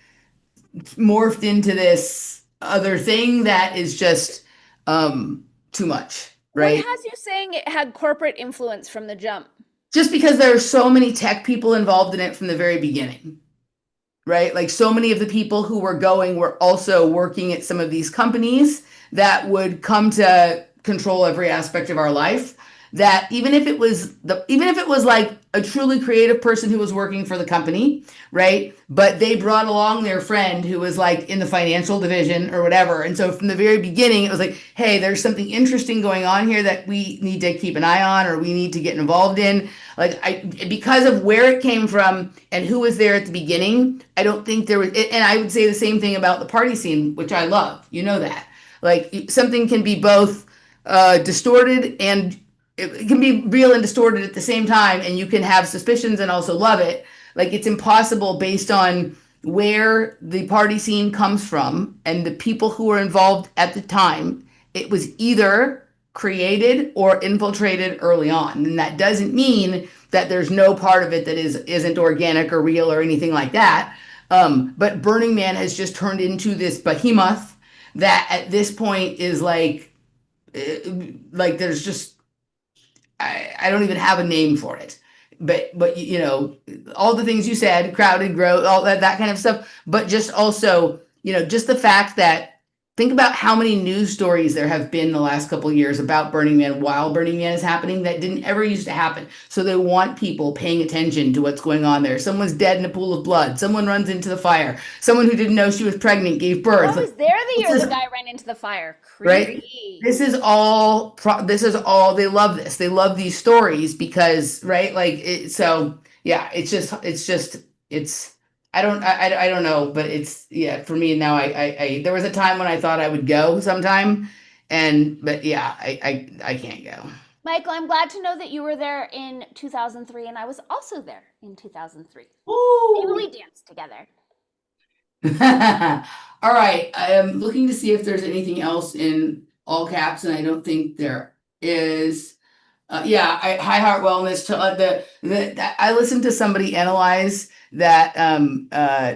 morphed into this other thing that is just too much, right? What has you saying it had corporate influence from the jump? Just because there are so many tech people involved in it from the very beginning, right? Like, so many of the people who were going were also working at some of these companies that would come to control every aspect of our life. That even if it was like a truly creative person who was working for the company, right? But they brought along their friend who was like in the financial division or whatever. And so from the very beginning, it was like, hey, there's something interesting going on here that we need to keep an eye on, or we need to get involved in. Because of where it came from and who was there at the beginning, I don't think there was, and I would say the same thing about the party scene, which I love. You know that. Like, something can be both distorted, and it can be real and distorted at the same time, and you can have suspicions and also love it. Like, it's impossible based on where the party scene comes from and the people who were involved at the time. It was either created or infiltrated early on. And that doesn't mean that there's no part of it that isn't organic or real or anything like that. But Burning Man has just turned into this behemoth that at this point is like there's just, I don't even have a name for it, but all the things you said, crowded, growth, all that kind of stuff, but just also, just the fact that, think about how many news stories there have been the last couple of years about Burning Man while Burning Man is happening that didn't ever used to happen. So they want people paying attention to what's going on there. Someone's dead in a pool of blood. Someone runs into the fire. Someone who didn't know she was pregnant gave birth. I was there the year the guy ran into the fire. Right? This is all, they love this. They love these stories because, right? I don't know, but it's, yeah, for me now, I there was a time when I thought I would go sometime, but yeah, I can't go. Michael, I'm glad to know that you were there in 2003, and I was also there in 2003. Ooh. Maybe we danced together. All right, I am looking to see if there's anything else in all caps, and I don't think there is. High heart wellness. I listened to somebody analyze that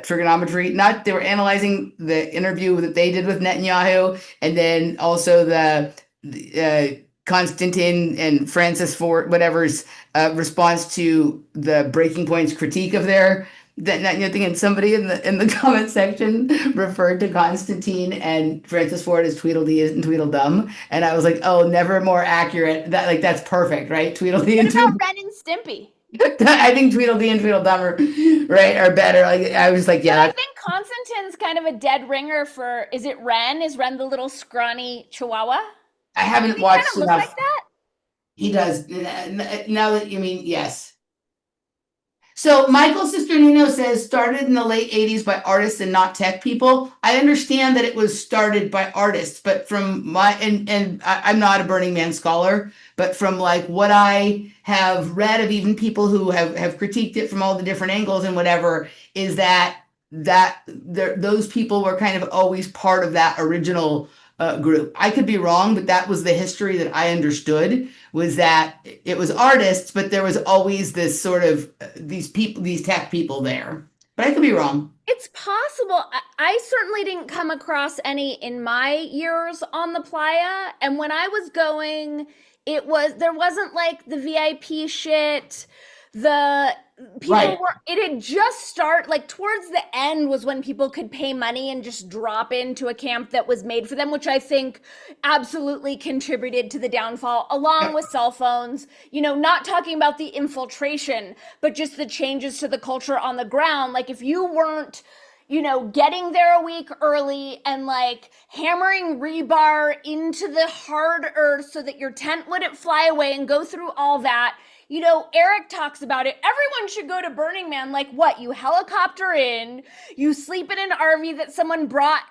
trigonometry. They were analyzing the interview that they did with Netanyahu, and then also the Constantine and Francis Ford, whatever's response to the Breaking Point's critique of their thing. And somebody in the comment section referred to Constantine and Francis Ford as Tweedledee and Tweedledum, and I was like, oh, never more accurate. That's perfect, right? Tweedledee and What about Ren and Stimpy? I think Tweedledee and Tweedledum are better. Like, I was like, yeah. But I think Constantine's kind of a dead ringer for. Is it Ren? Is Ren the little scrawny Chihuahua? I haven't watched kind of enough. look like that? He does. Now that you mean, yes. So Michael's sister Nino says started in the late 80s by artists and not tech people. I understand that it was started by artists, but from my and I'm not a Burning Man scholar, but from like what I have read of even people who have critiqued it from all the different angles and whatever, is that those people were kind of always part of that original group. I could be wrong, but that was the history that I understood, was that it was artists, but there was always this sort of these tech people there. But I could be wrong. It's possible. I certainly didn't come across any in my years on the playa. And when I was going, there wasn't like the VIP shit. the people Right. were, it had just started, like towards the end was when people could pay money and just drop into a camp that was made for them, which I think absolutely contributed to the downfall, along with cell phones, not talking about the infiltration, but just the changes to the culture on the ground. Like if you weren't getting there a week early and like hammering rebar into the hard earth so that your tent wouldn't fly away and go through all that. Eric talks about it. Everyone should go to Burning Man. Like what? You helicopter in, you sleep in an RV that someone brought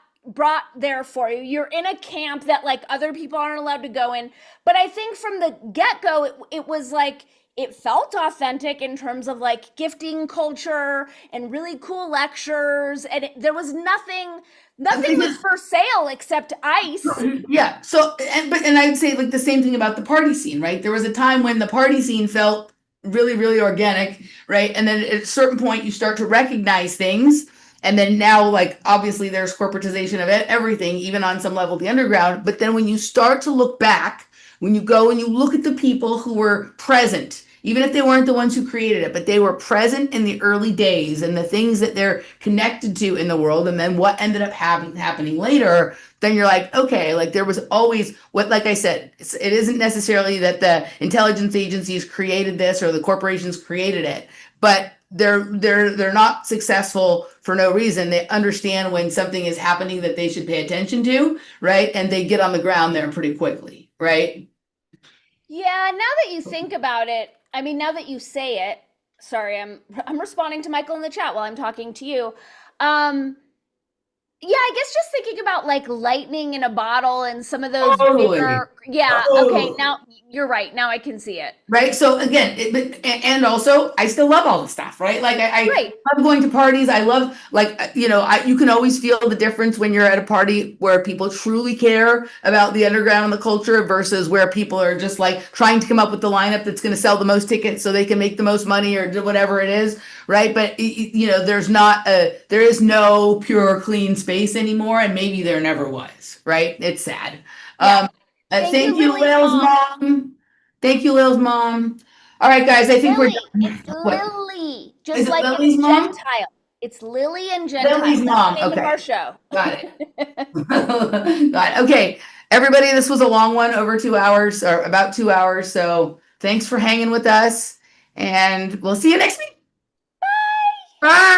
there for you. You're in a camp that like other people aren't allowed to go in. But I think from the get-go, it was like, it felt authentic in terms of like gifting culture and really cool lectures. And there was nothing was for sale except ice. Yeah. So, and I'd say like the same thing about the party scene, right? There was a time when the party scene felt really, really organic, right? And then at a certain point, you start to recognize things. And then now, like, obviously there's corporatization of everything, even on some level, the underground. But then when you start to look back, when you go and you look at the people who were present, even if they weren't the ones who created it, but they were present in the early days and the things that they're connected to in the world, and then what ended up happening later, then you're like, okay, like there was always like I said, it isn't necessarily that the intelligence agencies created this or the corporations created it, but they're not successful for no reason. They understand when something is happening that they should pay attention to, right? And they get on the ground there pretty quickly, right? Yeah, now that you think about it, I mean, now that you say it, sorry, I'm responding to Michael in the chat while I'm talking to you. Yeah, I guess just thinking about like lightning in a bottle and some of those bigger, okay, now you're right. Now I can see it. Right. So again, and also I still love all the stuff, right? Like I love going to parties. I love you can always feel the difference when you're at a party where people truly care about the underground and the culture versus where people are just like trying to come up with the lineup that's going to sell the most tickets so they can make the most money or do whatever it is. Right. But there is no pure, clean space anymore. And maybe there never was. Right. It's sad. Yeah. Thank you, Lil's mom. Thank you, Lil's mom. All right, guys, I think Lily. we're It's Lily. Just Is it like Lily's it's mom? Gentile. It's Lily and Gentile. Lily's mom. That's the name Okay. of our show. Got it. Got it. Okay, everybody, this was a long one, over 2 hours or about 2 hours. So thanks for hanging with us, and we'll see you next week. Bye. Bye.